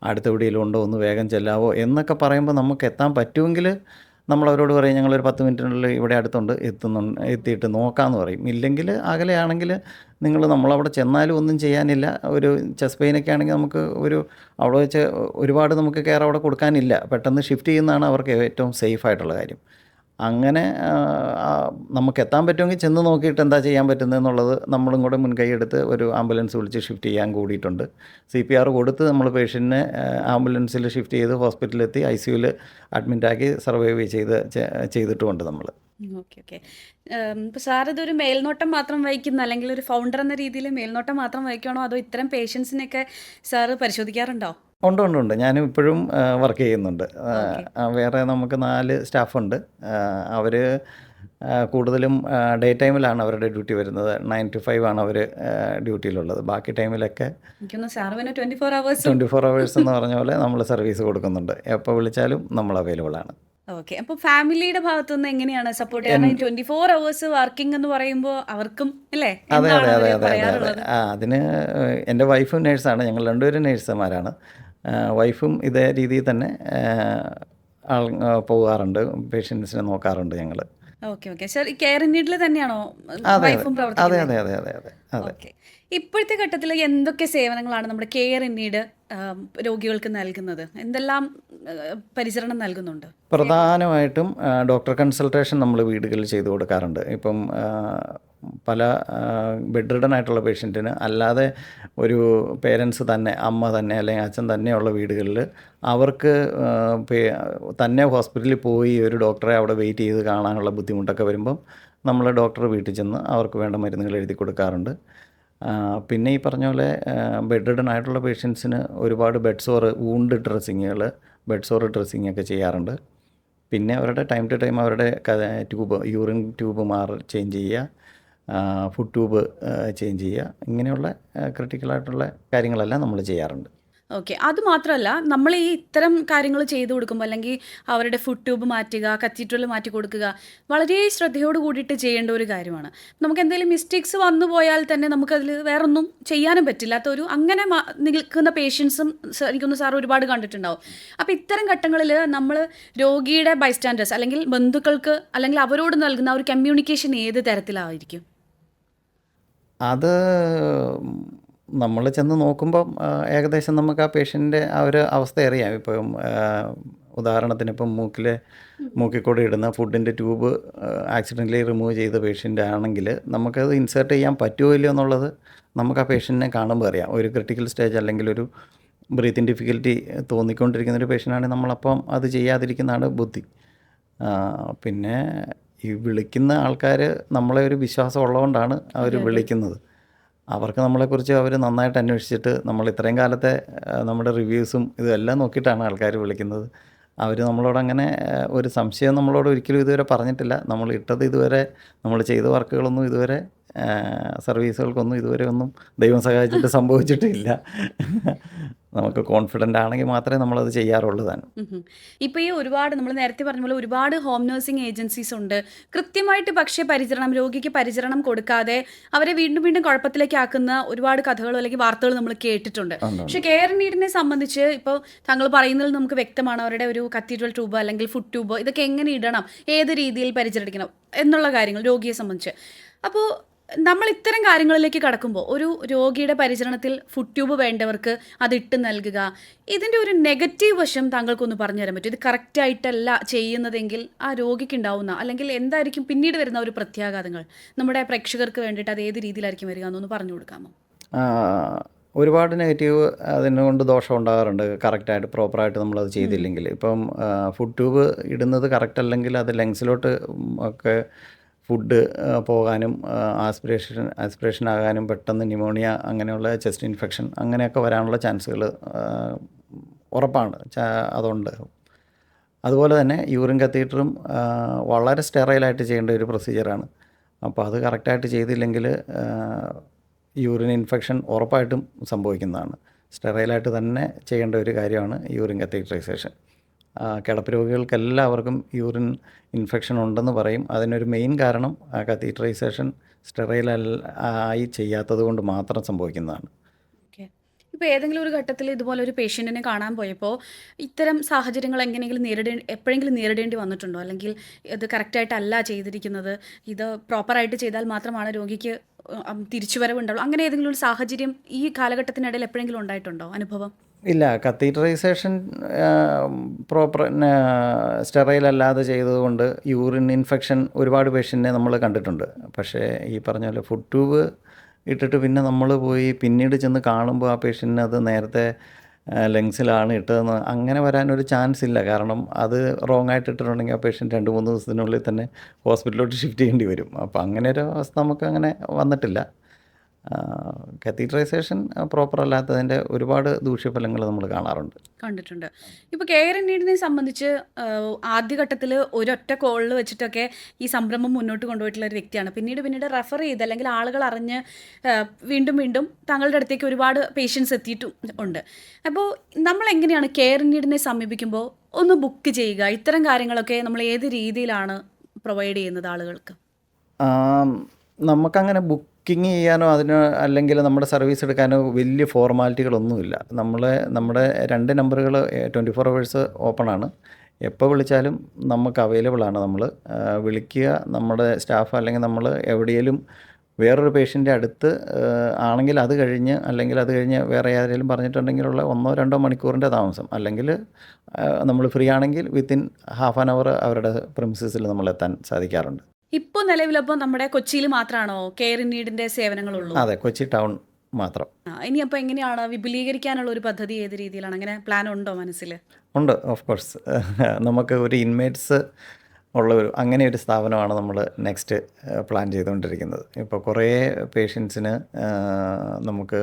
A: അടുത്ത എവിടെയെങ്കിലും ഉണ്ടോ, ഒന്ന് വേഗം ചെല്ലാവോ എന്നൊക്കെ പറയുമ്പോൾ നമുക്ക് എത്താൻ പറ്റുമെങ്കിൽ നമ്മളവരോട് പറയും, ഞങ്ങളൊരു 10 മിനിറ്റിനുള്ളിൽ ഇവിടെ അടുത്തുണ്ട്, എത്തിയിട്ട് നോക്കാമെന്ന് പറയും. ഇല്ലെങ്കിൽ അകലെയാണെങ്കിൽ നമ്മളവിടെ ചെന്നാലും ഒന്നും ചെയ്യാനില്ല. ഒരു ചെസ്റ്റ് പെയിനൊക്കെ ആണെങ്കിൽ നമുക്ക് അവിടെ വെച്ച് ഒരുപാട് നമുക്ക് കെയർ അവിടെ കൊടുക്കാനില്ല. പെട്ടെന്ന് ഷിഫ്റ്റ് ചെയ്യുന്നതാണ് അവർക്ക് ഏറ്റവും സേഫ് ആയിട്ടുള്ള കാര്യം. അങ്ങനെ നമുക്ക് എത്താൻ പറ്റുമെങ്കിൽ ചെന്ന് നോക്കിയിട്ട് എന്താ ചെയ്യാൻ പറ്റുന്നതെന്നുള്ളത് നമ്മളും കൂടെ മുൻകൈ എടുത്ത് ഒരു ആംബുലൻസ് വിളിച്ച് ഷിഫ്റ്റ് ചെയ്യാൻ കൂടിയിട്ടുണ്ട്. CPR കൊടുത്ത് നമ്മൾ പേഷ്യൻറ്റിനെ ആംബുലൻസിൽ ഷിഫ്റ്റ് ചെയ്ത് ഹോസ്പിറ്റലിലെത്തി ICUവിൽ അഡ്മിറ്റാക്കി സർവൈവ് ചെയ്തിട്ടുമുണ്ട് നമ്മൾ.
B: ഓക്കെ. ഇപ്പോൾ സാർ ഇതൊരു മേൽനോട്ടം മാത്രം വഹിക്കുന്ന, അല്ലെങ്കിൽ ഒരു ഫൗണ്ടർ എന്ന രീതിയിൽ മേൽനോട്ടം മാത്രം വഹിക്കണോ, അതോ ഇത്തരം പേഷ്യൻസിനെയൊക്കെ സാറ് പരിശോധിക്കാറുണ്ടോ?
A: ഉണ്ട്. ഞാനും ഇപ്പോഴും വർക്ക് ചെയ്യുന്നുണ്ട്. വേറെ നമുക്ക് 4 സ്റ്റാഫുണ്ട്. അവർ കൂടുതലും ഡേ ടൈമിലാണ് അവരുടെ ഡ്യൂട്ടി വരുന്നത്. 9 to 5 ആണ് അവർ ഡ്യൂട്ടിയിലുള്ളത്. ബാക്കി ടൈമിലൊക്കെ
B: എനിക്കൊന്ന് സാർ പിന്നെ 24 അവേഴ്സ്
A: 24 അവേഴ്സ് എന്ന് പറഞ്ഞ പോലെ നമ്മൾ സർവീസ് കൊടുക്കുന്നുണ്ട്. എപ്പോൾ വിളിച്ചാലും നമ്മൾ അവൈലബിൾ ആണ്.
B: ഓക്കെ. അപ്പോൾ ഫാമിലിയുടെ ഭാഗത്തുനിന്ന് എങ്ങനെയാണ് സപ്പോർട്ട് ചെയ്യാൻ? 24 അവേഴ്സ് വർക്കിംഗ് എന്ന് പറയുമ്പോൾ അവർക്കും അല്ലേ
A: അതെ അതെ
B: എന്താണ്
A: അതെ
B: അവർ
A: അതെ അതെ അതെ.
B: പറയാറുള്ളത്?
A: അതിന് എൻ്റെ വൈഫും നേഴ്സാണ്. ഞങ്ങൾ രണ്ടുപേരും നേഴ്സുമാരാണ്. വൈഫും ഇതേ രീതിയിൽ തന്നെ പോകാറുണ്ട്, പേഷ്യൻസിനെ നോക്കാറുണ്ട് ഞങ്ങൾ.
B: Okay okay. സാർ ഈ കെയർ ഇൻ നീഡിൽ തന്നെയാണോ
A: അതെ
B: വൈഫും
A: അതെ
B: പ്രവർത്തിക്കുന്നത്?
A: അതെ അതെ അതെ അതെ അതെ.
B: ഓക്കെ. ഇപ്പോഴത്തെ ഘട്ടത്തിൽ എന്തൊക്കെ സേവനങ്ങളാണ് നമ്മുടെ കെയർ ഇൻ നീഡ് രോഗികൾക്ക് നൽകുന്നത്? എന്തെല്ലാം പരിചരണം നൽകുന്നുണ്ട്?
A: പ്രധാനമായിട്ടും ഡോക്ടർ കൺസൾട്ടേഷൻ നമ്മൾ വീടുകളിൽ ചെയ്തു കൊടുക്കാറുണ്ട്. ഇപ്പം പല ബെഡ് റിഡൻ ആയിട്ടുള്ള പേഷ്യൻറ്റിന് അല്ലാതെ ഒരു പേരൻസ് തന്നെ, അമ്മ തന്നെ അല്ലെങ്കിൽ അച്ഛൻ തന്നെയുള്ള വീടുകളിൽ അവർക്ക് തന്നെ ഹോസ്പിറ്റലിൽ പോയി ഒരു ഡോക്ടറെ അവിടെ വെയിറ്റ് ചെയ്ത് കാണാനുള്ള ബുദ്ധിമുട്ടൊക്കെ വരുമ്പം നമ്മൾ ഡോക്ടർ വീട്ടിൽ ചെന്ന് അവർക്ക് വേണ്ട മരുന്നുകൾ എഴുതി കൊടുക്കാറുണ്ട്. പിന്നെ ഈ പറഞ്ഞ പോലെ ബെഡ് റിഡൻ ആയിട്ടുള്ള പേഷ്യൻസിന് ഒരുപാട് ബെഡ് സോർ വൂണ്ട് ഡ്രസ്സിങ്ങുകൾ, ബെഡ് സോർ ഡ്രസ്സിങ് ഒക്കെ ചെയ്യാറുണ്ട്. പിന്നെ അവരുടെ ടൈം ടു ടൈം അവരുടെ ട്യൂബ്, യൂറിൻ ട്യൂബ് ചേഞ്ച് ചെയ്യുക, ഫുഡ് ട്യൂബ് ചേഞ്ച് ചെയ്യുക, ഇങ്ങനെയുള്ള ക്രിട്ടിക്കലായിട്ടുള്ള കാര്യങ്ങളെല്ലാം നമ്മൾ ചെയ്യാറുണ്ട്.
B: ഓക്കെ. അത് മാത്രമല്ല, നമ്മൾ ഈ ഇത്തരം കാര്യങ്ങൾ ചെയ്തു കൊടുക്കുമ്പോൾ അല്ലെങ്കിൽ അവരുടെ ഫുഡ് ട്യൂബ് മാറ്റുക, കത്തീഡ്രൽ മാറ്റി കൊടുക്കുക, വളരെ ശ്രദ്ധയോട് കൂടിയിട്ട് ചെയ്യേണ്ട ഒരു കാര്യമാണ്. നമുക്ക് എന്തെങ്കിലും മിസ്റ്റേക്സ് വന്നു പോയാൽ തന്നെ നമുക്കതിൽ വേറൊന്നും ചെയ്യാനും പറ്റില്ലാത്ത ഒരു അങ്ങനെ നിൽക്കുന്ന പേഷ്യൻസും എനിക്കൊന്ന് സാർ ഒരുപാട് കണ്ടിട്ടുണ്ടാവും. അപ്പോൾ ഇത്തരം ഘട്ടങ്ങളിൽ നമ്മൾ രോഗിയുടെ ബൈസ്റ്റാൻഡേഴ്സ് അല്ലെങ്കിൽ ബന്ധുക്കൾക്ക് അല്ലെങ്കിൽ അവരോട് നൽകുന്ന ഒരു കമ്മ്യൂണിക്കേഷൻ ഏത് തരത്തിലായിരിക്കും?
A: അത് നമ്മൾ ചെന്ന് നോക്കുമ്പം ഏകദേശം നമുക്ക് ആ പേഷ്യൻ്റെ ആ ഒരു അവസ്ഥ അറിയാം. ഇപ്പം ഉദാഹരണത്തിന് ഇപ്പം മൂക്കിൽ കൂടെ ഇടുന്ന ഫുഡിൻ്റെ ട്യൂബ് ആക്സിഡൻ്റലി റിമൂവ് ചെയ്ത പേഷ്യൻ്റ് ആണെങ്കിൽ നമുക്കത് ഇൻസേർട്ട് ചെയ്യാൻ പറ്റുമോ ഇല്ലയോ എന്നുള്ളത് നമുക്ക് ആ പേഷ്യൻറ്റിനെ കാണുമ്പോൾ അറിയാം. ഒരു ക്രിട്ടിക്കൽ സ്റ്റേജ് അല്ലെങ്കിൽ ഒരു ബ്രീത്തിങ് ഡിഫിക്കൽറ്റി തോന്നിക്കൊണ്ടിരിക്കുന്ന ഒരു പേഷ്യൻ്റാണെങ്കിൽ നമ്മളപ്പം അത് ചെയ്യാതിരിക്കുന്നതാണ് ബുദ്ധി. പിന്നെ ഈ വിളിക്കുന്ന ആൾക്കാർ നമ്മളെ ഒരു വിശ്വാസം ഉള്ളതുകൊണ്ടാണ് അവർ വിളിക്കുന്നത്. അവർക്ക് നമ്മളെക്കുറിച്ച് അവർ നന്നായിട്ട് അന്വേഷിച്ചിട്ട് നമ്മൾ ഇത്രയും കാലത്തെ നമ്മുടെ റിവ്യൂസും ഇതെല്ലാം നോക്കിയിട്ടാണ് ആൾക്കാർ വിളിക്കുന്നത്. അവർ നമ്മളോടങ്ങനെ ഒരു സംശയം നമ്മളോട് ഒരിക്കലും ഇതുവരെ പറഞ്ഞിട്ടില്ല. നമ്മൾ ഇട്ടത് ഇതുവരെ, നമ്മൾ ചെയ്ത വർക്കുകളൊന്നും ഇതുവരെ, സർവീസുകൾക്കൊന്നും ഇതുവരെ ഒന്നും ദൈവം സഹായിച്ചിട്ട് സംഭവിച്ചിട്ടില്ല. നമുക്ക് കോൺഫിഡൻ്റ് ആണെങ്കിൽ മാത്രമേ നമ്മളത് ചെയ്യാറുള്ളൂ താനും.
B: ഇപ്പോൾ ഈ ഒരുപാട് നമ്മൾ നേരത്തെ പറഞ്ഞ പോലെ ഒരുപാട് ഹോം നഴ്സിംഗ് ഏജൻസീസ് ഉണ്ട്. കൃത്യമായിട്ട് പക്ഷേ രോഗിക്ക് പരിചരണം കൊടുക്കാതെ അവരെ വീണ്ടും വീണ്ടും കുഴപ്പത്തിലേക്ക് ആക്കുന്ന ഒരുപാട് കഥകളോ അല്ലെങ്കിൽ വാർത്തകൾ നമ്മൾ കേട്ടിട്ടുണ്ട്. പക്ഷേ കെയർ നീഡിനെ സംബന്ധിച്ച് ഇപ്പോൾ താങ്കൾ പറയുന്നതിൽ നമുക്ക് വ്യക്തമാണ് അവരുടെ ഒരു കത്തീഡ്രൽ ട്യൂബ് അല്ലെങ്കിൽ ഫുഡ് ട്യൂബ് ഇതൊക്കെ എങ്ങനെ ഇടണം, ഏത് രീതിയിൽ പരിചരിക്കണം എന്നുള്ള കാര്യങ്ങൾ രോഗിയെ സംബന്ധിച്ച്. അപ്പോൾ നമ്മൾ ഇത്തരം കാര്യങ്ങളിലേക്ക് കടക്കുമ്പോൾ ഒരു രോഗിയുടെ പരിചരണത്തിൽ ഫുഡ് ട്യൂബ് വേണ്ടവർക്ക് അതിട്ട് നൽകുക, ഇതിൻ്റെ ഒരു നെഗറ്റീവ് വശം താങ്കൾക്കൊന്ന് പറഞ്ഞു തരാൻ പറ്റും? ഇത് കറക്റ്റായിട്ടല്ല ചെയ്യുന്നതെങ്കിൽ ആ രോഗിക്ക് ഉണ്ടാവുന്ന അല്ലെങ്കിൽ എന്തായിരിക്കും പിന്നീട് വരുന്ന ഒരു പ്രത്യാഘാതങ്ങൾ നമ്മുടെ പ്രേക്ഷകർക്ക് വേണ്ടിയിട്ട് അത് ഏത് രീതിയിലായിരിക്കും വരിക എന്നൊന്ന് പറഞ്ഞു കൊടുക്കാമോ?
A: ഒരുപാട് നെഗറ്റീവ് അതിനുകൊണ്ട് ദോഷം ഉണ്ടാകാറുണ്ട്, കറക്റ്റായിട്ട് പ്രോപ്പറായിട്ട് നമ്മളത് ചെയ്തില്ലെങ്കിൽ. ഇപ്പം ഫുഡ് ട്യൂബ് ഇടുന്നത് കറക്റ്റ് അല്ലെങ്കിൽ അത് ലങ്സിലോട്ട് ഒക്കെ ഫുഡ് പോകാനും ആസ്പിറേഷൻ ആകാനും പെട്ടെന്ന് ന്യൂമോണിയ അങ്ങനെയുള്ള ചെസ്റ്റ് ഇൻഫെക്ഷൻ അങ്ങനെയൊക്കെ വരാനുള്ള ചാൻസുകൾ ഉറപ്പാണ്. അതുണ്ട്. അതുപോലെ തന്നെ യൂറിൻ കത്തീറ്ററും വളരെ സ്റ്റെറൈലായിട്ട് ചെയ്യേണ്ട ഒരു പ്രൊസീജിയറാണ്. അപ്പോൾ അത് കറക്റ്റായിട്ട് ചെയ്തില്ലെങ്കിൽ യൂറിൻ ഇൻഫെക്ഷൻ ഉറപ്പായിട്ടും സംഭവിക്കുന്നതാണ്. സ്റ്റെറൈലായിട്ട് തന്നെ ചെയ്യേണ്ട ഒരു കാര്യമാണ് യൂറിൻ കത്തീറ്ററൈസേഷൻ. കിടപ്പ് രോഗികൾക്കെല്ലാവർക്കും യൂറിൻ ഇൻഫെക്ഷൻ ഉണ്ടെന്ന് പറയും. അതിനൊരു മെയിൻ കാരണം കത്തീറ്ററൈസേഷൻ സ്റ്റെറൈൽ ആയി ചെയ്യാത്തത് കൊണ്ട് മാത്രം സംഭവിക്കുന്നതാണ്.
B: ഓക്കെ. ഇപ്പോൾ ഏതെങ്കിലും ഒരു ഘട്ടത്തിൽ ഇതുപോലെ ഒരു പേഷ്യൻറ്റിനെ കാണാൻ പോയപ്പോൾ ഇത്തരം സാഹചര്യങ്ങൾ എപ്പോഴെങ്കിലും നേരിടേണ്ടി വന്നിട്ടുണ്ടോ? അല്ലെങ്കിൽ ഇത് കറക്റ്റായിട്ടല്ല ചെയ്തിരിക്കുന്നത്, ഇത് പ്രോപ്പറായിട്ട് ചെയ്താൽ മാത്രമാണ് രോഗിക്ക് തിരിച്ചുവരവുണ്ടാവുള്ളൂ, അങ്ങനെ ഏതെങ്കിലും ഒരു സാഹചര്യം ഈ കാലഘട്ടത്തിനിടയിൽ എപ്പോഴെങ്കിലും ഉണ്ടായിട്ടുണ്ടോ അനുഭവം?
A: ഇല്ല, കത്തീറ്ററൈസേഷൻ പ്രോപ്പർ സ്റ്റെറൈൽ അല്ലാതെ ചെയ്തതുകൊണ്ട് യൂറിൻ ഇൻഫെക്ഷൻ ഒരുപാട് പേഷ്യൻറ്റിനെ നമ്മൾ കണ്ടിട്ടുണ്ട്. പക്ഷേ ഈ പറഞ്ഞ പോലെ ഫുഡ് ട്യൂബ് ഇട്ടിട്ട് പിന്നെ നമ്മൾ പോയി പിന്നീട് ചെന്ന് കാണുമ്പോൾ ആ പേഷ്യൻറ്റിന് അത് നേരത്തെ ലങ്സിലാണ് ഇട്ടതെന്ന് അങ്ങനെ വരാനൊരു ചാൻസ് ഇല്ല. കാരണം അത് റോങ് ആയിട്ട് ഇട്ടിട്ടുണ്ടെങ്കിൽ ആ പേഷ്യൻറ്റ് 2-3 ദിവസത്തിനുള്ളിൽ തന്നെ ഹോസ്പിറ്റലിലോട്ട് ഷിഫ്റ്റ് ചെയ്യേണ്ടി വരും. അപ്പോൾ അങ്ങനെ ഒരു അവസ്ഥ നമുക്ക് അങ്ങനെ വന്നിട്ടില്ല. കത്തീഡ്രൈസേഷൻ പ്രോപ്പർ അല്ലാത്തതിൻ്റെ ഒരുപാട് ദൂഷ്യഫലങ്ങൾ നമ്മൾ കാണാറുണ്ട്.
B: കണ്ടിട്ടുണ്ട്. ഇപ്പോൾ കെയർ ഇൻ നീഡിനെ സംബന്ധിച്ച് ആദ്യഘട്ടത്തിൽ ഒരൊറ്റ കോളിൽ വെച്ചിട്ടൊക്കെ ഈ സംരംഭം മുന്നോട്ട് കൊണ്ടുപോയിട്ടുള്ള ഒരു വ്യക്തിയാണ്. പിന്നീട് റെഫർ ചെയ്ത് അല്ലെങ്കിൽ ആളുകൾ അറിഞ്ഞ് വീണ്ടും വീണ്ടും താങ്കളുടെ അടുത്തേക്ക് ഒരുപാട് പേഷ്യൻസ് എത്തിയിട്ടും ഉണ്ട്. അപ്പോൾ നമ്മൾ എങ്ങനെയാണ് കെയർ ഇൻ നീഡിനെ സമീപിക്കുമ്പോൾ ഒന്ന് ബുക്ക് ചെയ്യുക, ഇത്തരം കാര്യങ്ങളൊക്കെ നമ്മൾ ഏത് രീതിയിലാണ് പ്രൊവൈഡ് ചെയ്യുന്നത് ആളുകൾക്ക്?
A: നമുക്കങ്ങനെ ബുക്കിംഗ് ചെയ്യാനോ അല്ലെങ്കിൽ നമ്മുടെ സർവീസ് എടുക്കാനോ വലിയ ഫോർമാലിറ്റികളൊന്നുമില്ല. നമ്മുടെ 2 നമ്പറുകൾ 24 ഹവേഴ്സ് ഓപ്പണാണ്. എപ്പോൾ വിളിച്ചാലും നമുക്ക് അവൈലബിൾ ആണ്. നമ്മൾ വിളിക്കുക, നമ്മുടെ സ്റ്റാഫ് അല്ലെങ്കിൽ നമ്മൾ എവിടെയെങ്കിലും വേറൊരു പേഷ്യൻ്റെ അടുത്ത് ആണെങ്കിൽ അത് കഴിഞ്ഞ് വേറെ ആരെങ്കിലും പറഞ്ഞിട്ടുണ്ടെങ്കിലുള്ള 1-2 മണിക്കൂറിൻ്റെ താമസം, അല്ലെങ്കിൽ നമ്മൾ ഫ്രീ ആണെങ്കിൽ വിത്തിൻ ഹാഫ് ആൻ അവർ അവരുടെ പ്രിമിസസിൽ നമ്മൾ എത്താൻ സാധിക്കാറുണ്ട്.
B: ഇപ്പോൾ നിലവിലപ്പോൾ നമ്മുടെ കൊച്ചിയിൽ മാത്രമാണോ കെയർ ഇൻ നീഡിൻ്റെ സേവനങ്ങളുള്ളൂ?
A: അതെ, കൊച്ചി ടൗൺ മാത്രം.
B: ഇനി അപ്പോൾ എങ്ങനെയാണ് വിപുലീകരിക്കാനുള്ള ഒരു പദ്ധതി, ഏത് രീതിയിലാണ്, അങ്ങനെ പ്ലാൻ ഉണ്ടോ മനസ്സിൽ?
A: ഉണ്ട്, ഓഫ് കോഴ്സ്. നമുക്ക് ഒരു ഇൻമേറ്റ്സ് ഉള്ള അങ്ങനെ ഒരു സ്ഥാപനമാണ് നമ്മൾ നെക്സ്റ്റ് പ്ലാൻ ചെയ്തുകൊണ്ടിരിക്കുന്നത്. ഇപ്പോൾ കുറേ പേഷ്യൻസിന് നമുക്ക്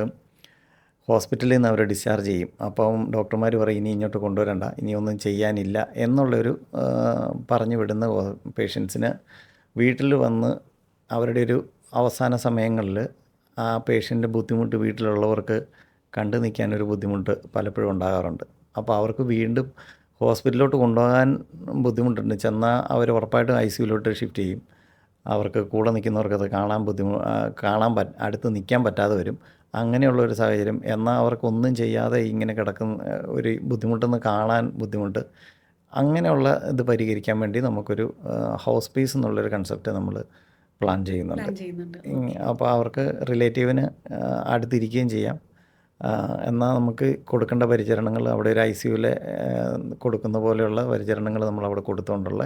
A: ഹോസ്പിറ്റലിൽ നിന്ന് അവരെ ഡിസ്ചാർജ് ചെയ്യും. അപ്പം ഡോക്ടർമാർ പറയും ഇനി ഇങ്ങോട്ട് കൊണ്ടുവരണ്ട, ഇനിയൊന്നും ചെയ്യാനില്ല എന്നുള്ളൊരു പറഞ്ഞു വിടുന്ന പേഷ്യൻസിന് വീട്ടിൽ വന്ന് അവരുടെ ഒരു അവസാന സമയങ്ങളിൽ ആ പേഷ്യൻ്റെ ബുദ്ധിമുട്ട് വീട്ടിലുള്ളവർക്ക് കണ്ടു നിൽക്കാനൊരു ബുദ്ധിമുട്ട് പലപ്പോഴും ഉണ്ടാകാറുണ്ട്. അപ്പോൾ അവർക്ക് വീണ്ടും ഹോസ്പിറ്റലിലോട്ട് കൊണ്ടുപോകാൻ ബുദ്ധിമുട്ടുണ്ട്. ചെന്നാൽ അവർ ഉറപ്പായിട്ടും ICUലോട്ട് ഷിഫ്റ്റ് ചെയ്യും. അവർക്ക് കൂടെ നിൽക്കുന്നവർക്കത് അടുത്ത് നിൽക്കാൻ പറ്റാതെ വരും. അങ്ങനെയുള്ളൊരു സാഹചര്യം. എന്നാൽ അവർക്കൊന്നും ചെയ്യാതെ ഇങ്ങനെ കിടക്കുന്ന ഒരു ബുദ്ധിമുട്ടെന്ന് കാണാൻ ബുദ്ധിമുട്ട്. അങ്ങനെയുള്ള ഇത് പരിഹരിക്കാൻ വേണ്ടി നമുക്കൊരു ഹൗസ് പീസ് എന്നുള്ളൊരു കൺസെപ്റ്റ് നമ്മൾ പ്ലാൻ ചെയ്യുന്നുണ്ട്. അപ്പോൾ അവർക്ക് റിലേറ്റീവിന് അടുത്തിരിക്കുകയും ചെയ്യാം. എന്നാൽ നമുക്ക് കൊടുക്കേണ്ട പരിചരണങ്ങൾ അവിടെ ഒരു ICUവിലെ കൊടുക്കുന്ന പോലെയുള്ള പരിചരണങ്ങൾ നമ്മളവിടെ കൊടുത്തുകൊണ്ടുള്ള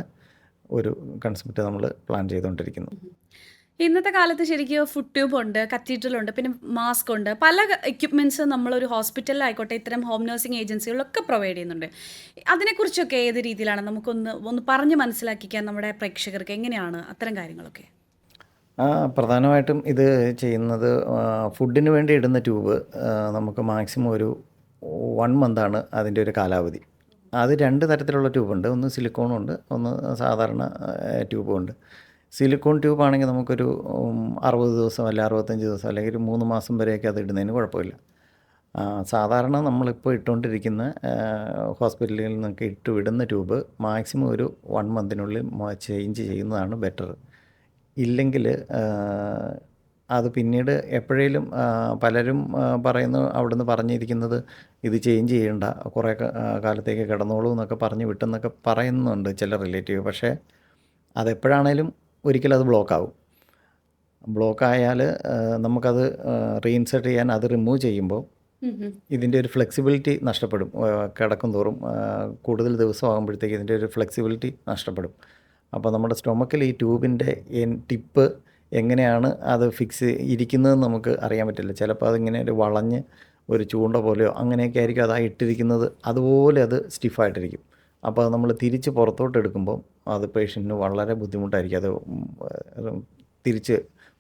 A: ഒരു കൺസെപ്റ്റ് നമ്മൾ പ്ലാൻ ചെയ്തുകൊണ്ടിരിക്കുന്നു.
B: ഇന്നത്തെ കാലത്ത് ശരിക്കും ഫുഡ് ട്യൂബ് ഉണ്ട്, കത്തീഡ്രൽ ഉണ്ട്, പിന്നെ മാസ്ക് ഉണ്ട്, പല എക്യുപ്മെൻറ്റ്സ് നമ്മളൊരു ഹോസ്പിറ്റലിലായിക്കോട്ടെ ഇത്തരം ഹോം നഴ്സിംഗ് ഏജൻസികളൊക്കെ പ്രൊവൈഡ് ചെയ്യുന്നുണ്ട്. അതിനെക്കുറിച്ചൊക്കെ ഏത് രീതിയിലാണ് നമുക്കൊന്ന് പറഞ്ഞ് മനസ്സിലാക്കിക്കാൻ നമ്മുടെ പ്രേക്ഷകർക്ക് എങ്ങനെയാണ് അത്തരം കാര്യങ്ങളൊക്കെ?
A: പ്രധാനമായിട്ടും ഇത് ചെയ്യുന്നത് ഫുഡിന് വേണ്ടി ഇടുന്ന ട്യൂബ് നമുക്ക് മാക്സിമം ഒരു 1 മന്താണ് അതിൻ്റെ ഒരു കാലാവധി. അത് 2 തരത്തിലുള്ള ട്യൂബുണ്ട്. ഒന്ന് സിലിക്കോണും ഉണ്ട്, ഒന്ന് സാധാരണ ട്യൂബും ഉണ്ട്. സിലിക്കോൺ ട്യൂബാണെങ്കിൽ നമുക്കൊരു 60 ദിവസം അല്ലെങ്കിൽ 65 ദിവസം അല്ലെങ്കിൽ 3 മാസം വരെയൊക്കെ അത് ഇടുന്നതിന് കുഴപ്പമില്ല. സാധാരണ നമ്മളിപ്പോൾ ഇട്ടുകൊണ്ടിരിക്കുന്ന ഹോസ്പിറ്റലുകളിൽ നിന്നൊക്കെ വിടുന്ന ട്യൂബ് മാക്സിമം ഒരു 1 മന്തിനുള്ളിൽ ചേഞ്ച് ചെയ്യുന്നതാണ് ബെറ്റർ. ഇല്ലെങ്കിൽ അത് പിന്നീട് എപ്പോഴേലും പലരും അവിടുന്ന് പറഞ്ഞിരിക്കുന്നത് ഇത് ചേഞ്ച് ചെയ്യണ്ട, കുറേ കാലത്തേക്ക് കിടന്നോളൂ എന്നൊക്കെ പറഞ്ഞ് വിട്ടെന്നൊക്കെ പറയുന്നുണ്ട് ചില റിലേറ്റീവ്. പക്ഷേ അതെപ്പോഴാണേലും ഒരിക്കലും അത് ബ്ലോക്കാവും. ബ്ലോക്കായാൽ നമുക്കത് റീഇൻസെർട്ട് ചെയ്യാൻ അത് റിമൂവ് ചെയ്യുമ്പോൾ ഇതിൻ്റെ ഒരു ഫ്ലെക്സിബിലിറ്റി നഷ്ടപ്പെടും. കിടക്കും തോറും കൂടുതൽ ദിവസം ആകുമ്പോഴത്തേക്ക് ഇതിൻ്റെ ഒരു ഫ്ലെക്സിബിലിറ്റി നഷ്ടപ്പെടും. അപ്പോൾ നമ്മുടെ സ്റ്റൊമക്കിൽ ഈ ട്യൂബിൻ്റെ ടിപ്പ് എങ്ങനെയാണ് അത് ഇരിക്കുന്നതെന്ന് നമുക്ക് അറിയാൻ പറ്റില്ല. ചിലപ്പോൾ അതിങ്ങനെ ഒരു വളഞ്ഞ് ഒരു ചൂണ്ട പോലെയോ അങ്ങനെയൊക്കെ ആയിരിക്കും അത് ഇട്ടിരിക്കുന്നത്. അതുപോലെ അത് സ്റ്റിഫായിട്ടിരിക്കും. അപ്പോൾ അത് നമ്മൾ തിരിച്ച് പുറത്തോട്ട് എടുക്കുമ്പോൾ അത് പേഷ്യൻറ്റിന് വളരെ ബുദ്ധിമുട്ടായിരിക്കും അത് തിരിച്ച്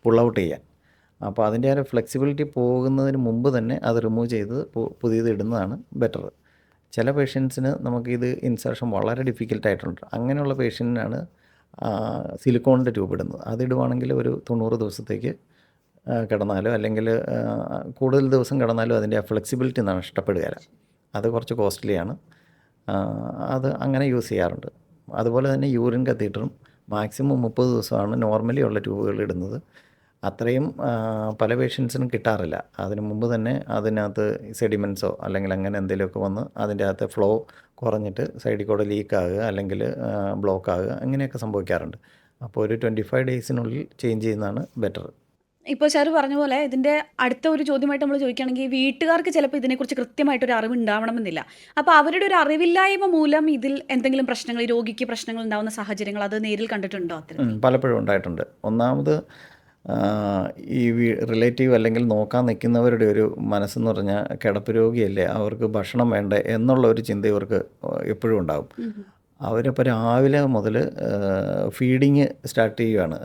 A: പുൾ ഔട്ട് ചെയ്യാൻ. അപ്പോൾ അതിൻ്റെ ആ ഫ്ലെക്സിബിലിറ്റി പോകുന്നതിന് മുമ്പ് തന്നെ അത് റിമൂവ് ചെയ്ത് പുതിയത് ഇടുന്നതാണ് ബെറ്റർ. ചില പേഷ്യൻസിന് നമുക്കിത് ഇൻസർഷൻ വളരെ ഡിഫിക്കൽട്ടായിട്ടുണ്ട്. അങ്ങനെയുള്ള പേഷ്യൻറ്റിനാണ് സിലിക്കോണിൻ്റെ ട്യൂബ് ഇടുന്നത്. അതിടുവാണെങ്കിൽ ഒരു 90 ദിവസത്തേക്ക് കിടന്നാലോ അല്ലെങ്കിൽ കൂടുതൽ ദിവസം കിടന്നാലും അതിൻ്റെ ആ ഫ്ലെക്സിബിലിറ്റി നഷ്ടപ്പെടുകയില്ല. അത് കുറച്ച് കോസ്റ്റ്ലിയാണ്. അത് അങ്ങനെ യൂസ് ചെയ്യാറുണ്ട്. അതുപോലെ തന്നെ യൂറിൻ കത്തീറ്ററും മാക്സിമം 30 ദിവസമാണ് നോർമലി ഉള്ള ട്യൂബുകൾ ഇടുന്നത്. അത്രയും പല പേഷ്യൻസിനും കിട്ടാറില്ല. അതിന് മുമ്പ് തന്നെ അതിനകത്ത് സെഡിമെൻസോ അല്ലെങ്കിൽ അങ്ങനെ എന്തെങ്കിലുമൊക്കെ വന്ന് അതിൻ്റെ അകത്ത് ഫ്ലോ കുറഞ്ഞിട്ട് സൈഡിൽ കൂടെ ലീക്കാകുക അല്ലെങ്കിൽ ബ്ലോക്കാകുക അങ്ങനെയൊക്കെ സംഭവിക്കാറുണ്ട്. അപ്പോൾ ഒരു 25 ഡേയ്സിനുള്ളിൽ ചേഞ്ച് ചെയ്യുന്നതാണ് ബെറ്റർ.
B: ഇപ്പോൾ സാർ പറഞ്ഞ പോലെ ഇതിൻ്റെ അടുത്ത ഒരു ചോദ്യമായിട്ട് നമ്മൾ ചോദിക്കുകയാണെങ്കിൽ വീട്ടുകാർക്ക് ചിലപ്പോൾ ഇതിനെക്കുറിച്ച് കൃത്യമായിട്ടൊരു അറിവ് ഉണ്ടാവണമെന്നില്ല. അപ്പോൾ അവരുടെ ഒരു അറിവില്ലായ്മ മൂലം ഇതിൽ എന്തെങ്കിലും പ്രശ്നങ്ങൾ, രോഗിക്ക് പ്രശ്നങ്ങൾ ഉണ്ടാകുന്ന സാഹചര്യങ്ങൾ അത് നേരിൽ കണ്ടിട്ടുണ്ടോ?
A: പലപ്പോഴും ഉണ്ടായിട്ടുണ്ട്. ഒന്നാമത് ഈ റിലേറ്റീവ് അല്ലെങ്കിൽ നോക്കാൻ നിൽക്കുന്നവരുടെ ഒരു മനസ്സെന്ന് പറഞ്ഞാൽ കിടപ്പ് രോഗിയല്ലേ, അവർക്ക് ഭക്ഷണം വേണ്ടേ എന്നുള്ള ഒരു ചിന്ത ഇവർക്ക് എപ്പോഴും ഉണ്ടാകും. അവരപ്പോൾ രാവിലെ മുതൽ ഫീഡിങ് സ്റ്റാർട്ട് ചെയ്യുകയാണ്.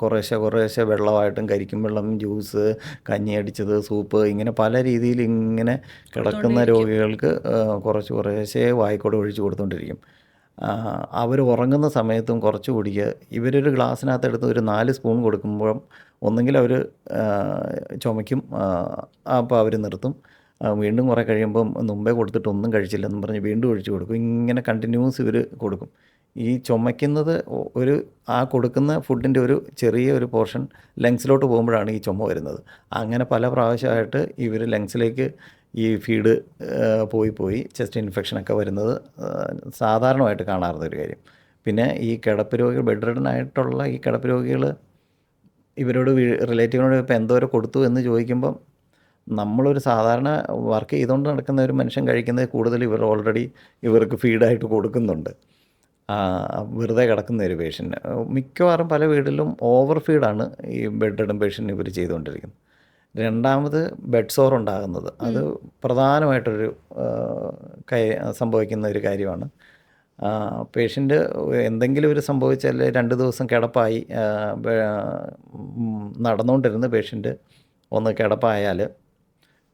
A: കുറേശ്ശെ കുറേശ്ശെ വെള്ളമായിട്ടും കരിക്കും വെള്ളം, ജ്യൂസ്, കഞ്ഞി അടിച്ചത്, സൂപ്പ്, ഇങ്ങനെ പല രീതിയിൽ ഇങ്ങനെ കിടക്കുന്ന രോഗികൾക്ക് കുറച്ച് കുറേശ്ശെ വായിക്കൂടെ ഒഴിച്ച് കൊടുത്തുകൊണ്ടിരിക്കും. അവർ ഉറങ്ങുന്ന സമയത്തും കുറച്ച് കുടിക്കുക. ഇവരൊരു ഗ്ലാസ്സിനകത്തെടുത്ത് ഒരു 4 സ്പൂൺ കൊടുക്കുമ്പം ഒന്നെങ്കിൽ അവർ ചുമയ്ക്കും, അപ്പോൾ അവർ നിർത്തും. വീണ്ടും കുറേ കഴിയുമ്പം മുമ്പേ കൊടുത്തിട്ട് ഒന്നും കഴിച്ചില്ലെന്നും പറഞ്ഞ് വീണ്ടും ഒഴിച്ച് കൊടുക്കും. ഇങ്ങനെ കണ്ടിന്യൂസ് ഇവർ കൊടുക്കും. ഈ ചുമയ്ക്കുന്നത് ഒരു ആ കൊടുക്കുന്ന ഫുഡിൻ്റെ ഒരു ചെറിയ ഒരു പോർഷൻ ലങ്സിലോട്ട് പോകുമ്പോഴാണ് ഈ ചുമ വരുന്നത്. അങ്ങനെ പല പ്രാവശ്യമായിട്ട് ഇവർ ലങ്സിലേക്ക് ഈ ഫീഡ് പോയി ചെസ്റ്റ് ഇൻഫെക്ഷനൊക്കെ വരുന്നത് സാധാരണമായിട്ട് കാണാറുള്ള ഒരു കാര്യം. പിന്നെ ഈ കിടപ്പ് രോഗികൾ, ബെഡ് റിഡൻ ആയിട്ടുള്ള ഈ കിടപ്പ് രോഗികൾ ഇവരോട് റിലേറ്റീവിനോട് ഇപ്പോൾ എന്തോരം കൊടുത്തു എന്ന് ചോദിക്കുമ്പം നമ്മളൊരു സാധാരണ വർക്ക് ചെയ്തുകൊണ്ട് നടക്കുന്ന ഒരു മനുഷ്യൻ കഴിക്കുന്നത് കൂടുതൽ ഇവർ ഓൾറെഡി ഇവർക്ക് ഫീഡായിട്ട് കൊടുക്കുന്നുണ്ട്. വെറുതെ കിടക്കുന്ന ഒരു പേഷ്യൻ്റ് മിക്കവാറും പല വീട്ടിലും ഓവർ ഫീഡാണ് ഈ ബെഡ് റിഡൻ പേഷ്യൻ്റ് ഇവർ ചെയ്തുകൊണ്ടിരിക്കുന്നത്. രണ്ടാമത് ബെഡ് സോർ ഉണ്ടാകുന്നത്, അത് പ്രധാനമായിട്ടൊരു സംഭവിക്കുന്ന ഒരു കാര്യമാണ്. പേഷ്യൻ്റ് എന്തെങ്കിലും ഒരു സംഭവിച്ചാൽ 2 ദിവസം കിടപ്പായി നടന്നുകൊണ്ടിരുന്ന പേഷ്യൻ്റ് ഒന്ന് കിടപ്പായാൽ